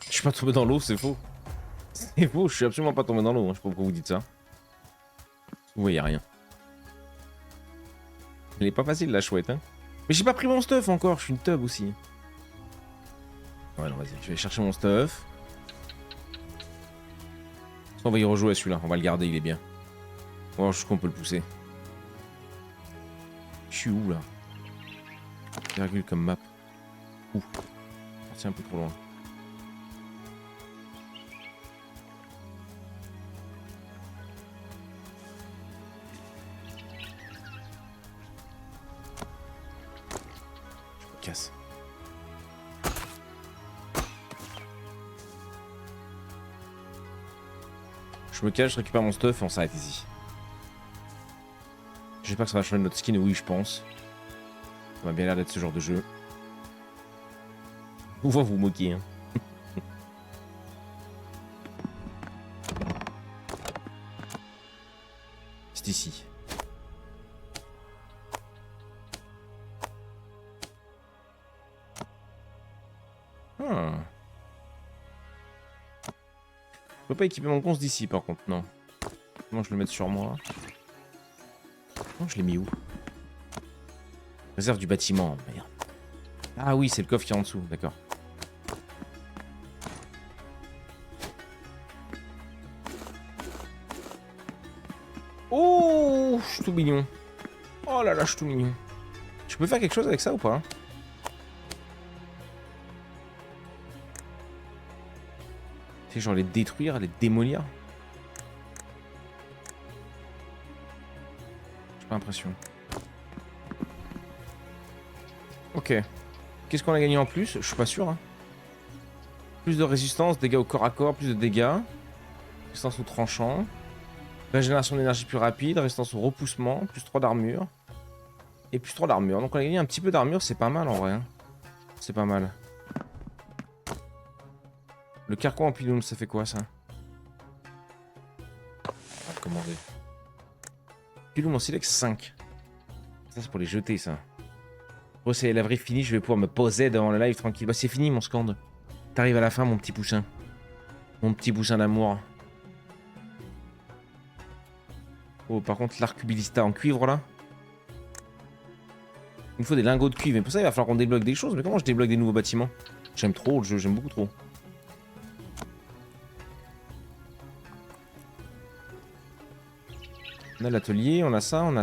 Je suis pas tombé dans l'eau, c'est faux. C'est faux, je suis absolument pas tombé dans l'eau, hein. Je sais pas pourquoi vous dites ça. Vous voyez rien. Elle est pas facile la chouette, hein. Mais j'ai pas pris mon stuff encore, je suis une tub aussi. Ouais, non, vas-y, je vais chercher mon stuff. On va y rejouer celui-là, on va le garder, il est bien. Oh, je crois qu'on peut le pousser. Je suis où là? Virgule comme map. Ouh. Parti un peu trop loin. Je me casse. Je me cache, je récupère mon stuff et on s'arrête ici. J'espère que ça va changer notre skin, oui je pense. Ça m'a bien l'air d'être ce genre de jeu. On va vous moquer hein. C'est ici. Ah. Je peux pas équiper mon conce d'ici par contre, non. Comment je le mets sur moi? Non, je l'ai mis où? Réserve du bâtiment, merde. Ah oui, c'est le coffre qui est en dessous, d'accord. Oh, je suis tout mignon. Oh là là, je suis tout mignon. Je peux faire quelque chose avec ça ou pas? C'est genre les détruire, les démolir? J'ai pas l'impression. Ok. Qu'est-ce qu'on a gagné en plus? Je suis pas sûr. Hein. Plus de résistance, dégâts au corps à corps, plus de dégâts. Résistance au tranchant. Régénération d'énergie plus rapide, résistance au repoussement, plus 3 d'armure. Et plus 3 d'armure. Donc on a gagné un petit peu d'armure, c'est pas mal en vrai. Hein. C'est pas mal. Le carquois en pilum, ça fait quoi ça? Ah, commander. Pilum en silex 5. Ça c'est pour les jeter ça. Bon, c'est la vraie finie, je vais pouvoir me poser devant le live tranquille. Bah c'est fini mon scande. T'arrives à la fin mon petit poussin. Mon petit poussin d'amour. Oh par contre l'arcubilista en cuivre là. Il me faut des lingots de cuivre. Mais pour ça il va falloir qu'on débloque des choses. Mais comment je débloque des nouveaux bâtiments? J'aime trop le jeu, j'aime beaucoup trop. On a l'atelier, on a ça, ouais.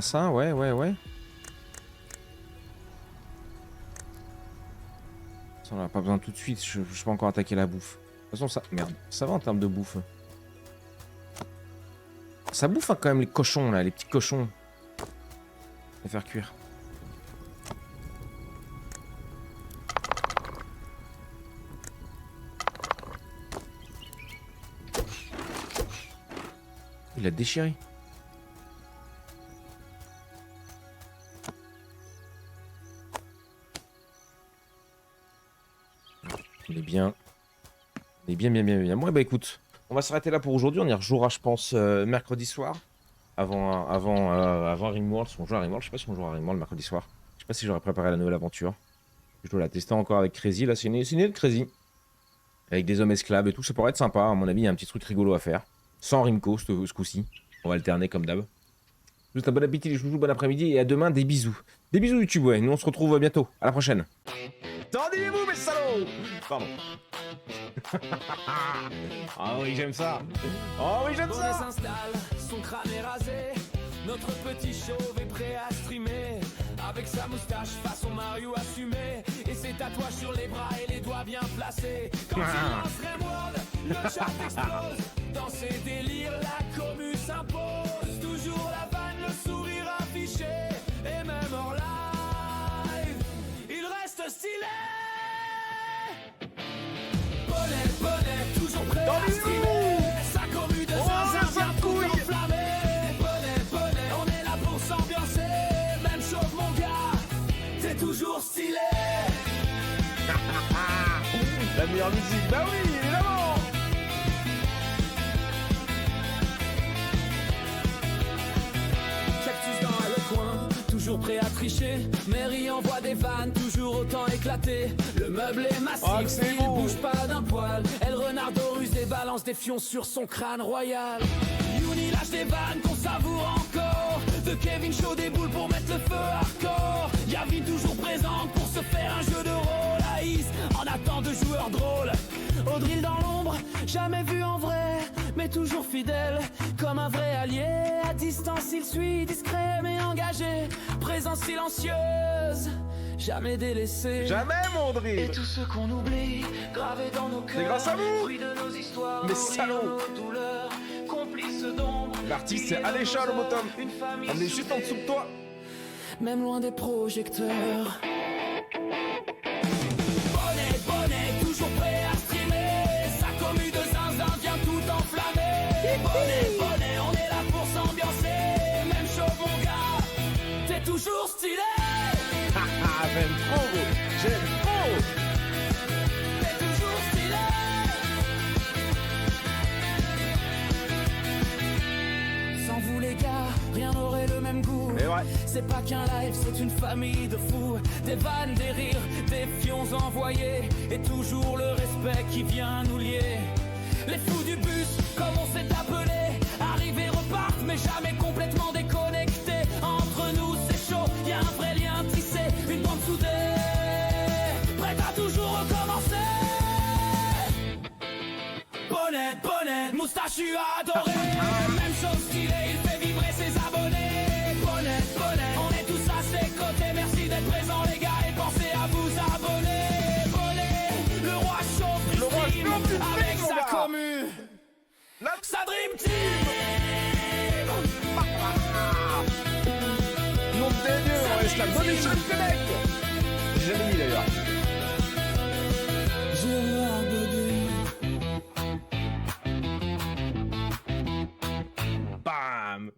Ça, on n'a pas besoin tout de suite, je peux encore attaquer la bouffe. De toute façon, ça... Merde, ça va en termes de bouffe. Ça bouffe hein, quand même les cochons, là, les petits cochons. À faire cuire. Il a déchiré. On est bien. On est bien. Bon, bah écoute, on va s'arrêter là pour aujourd'hui. On y rejouera, je pense, mercredi soir. Avant Rimworld. Si on joue à Rimworld, je sais pas si on jouera à Rimworld mercredi soir. Je sais pas si j'aurais préparé la nouvelle aventure. Je dois la tester encore avec Crazy. Là, c'est une idée de Crazy. Avec des hommes esclaves et tout. Ça pourrait être sympa. À mon avis, il y a un petit truc rigolo à faire. Sans Rimco, ce coup-ci. On va alterner comme d'hab. Juste un bon appétit, les chouchous. Bon après-midi. Et à demain, des bisous. Des bisous, YouTube, ouais. Nous, on se retrouve bientôt. À la prochaine. Tendez-vous, mes salauds! Pardon. Ah oui, j'aime ça. Oh oui, j'aime ça. S'installe, son crâne est rasé. Notre petit chauve est prêt à streamer. Avec sa moustache façon Mario assumé. Et ses tatouages sur les bras et les doigts bien placés. Quand il lance Rimworld, le chat explose. Dans ses délires, la commu s'impose. Toujours la vanne, le sourire affiché. Et même hors live, il reste stylé. Bonnet, toujours prêt à streamer. Sa commu de zinzin vient tout enflammer. Bonnet, on est là pour s'ambiancer. Même chauve mon gars, t'es toujours stylé. La meilleure musique, bah oui, évidemment. Cactus dans le coin, toujours prêt à tricher. Mary envoie des vannes, toujours autant éclatées. Le meuble est massif, il bouge pas d'un poil. Elle renarde russe et balance des fions sur son crâne royal. Youni lâche des vannes qu'on savoure encore. De Kevin Shaw des boules pour mettre le feu hardcore. Yavin toujours présente pour se faire un jeu de rôle. Aïs en attend de joueurs drôles. Audril dans l'ombre, jamais vu en vrai, mais toujours fidèle, comme un vrai allié. À distance il suit, discret mais engagé. Présence silencieuse, jamais délaissée. Jamais, mon Audril. Et tous ceux qu'on oublie, gravés dans nos cœurs. C'est grâce à vous. Fruit de nos histoires, mes salauds. nos douleurs, complices d'ombre. L'artiste, c'est Alécha, le bottom. On est juste en dessous de toi. Même loin des projecteurs. Bonnet, toujours prêt à streamer. Sa commu de zinzin vient tout enflammer. Bonnet, on est là pour s'ambiancer. Même chauve mon gars, t'es toujours stylé. J'aime trop, j'aime trop. T'es toujours stylé. Sans vous les gars, rien n'aurait le même goût. Mais ouais. C'est pas qu'un live, c'est une famille de fous. Des vannes, des rires, des fions envoyés. Et toujours le respect qui vient nous lier. Les fous du bus, comme on s'est appelé. Arrivent et repartent, mais jamais complètement déconnectés. Entre nous, c'est chaud, y a un vrai lien tissé. Une bande soudée, prête à toujours recommencer. Bonnet, moustachu adoré. Même chose stylé, il fait vibrer ses abonnés. Bonnet, on est tous à ses côtés. Merci d'être présents les gars et pensez à vous abonner. Bonnet, le roi chauffe du stream avec sa commu. Sa dream team. Nom de Dieu, on laisse la bonne échelle connect. J'aime Academy d'ailleurs. Gérard Baudet. Bam.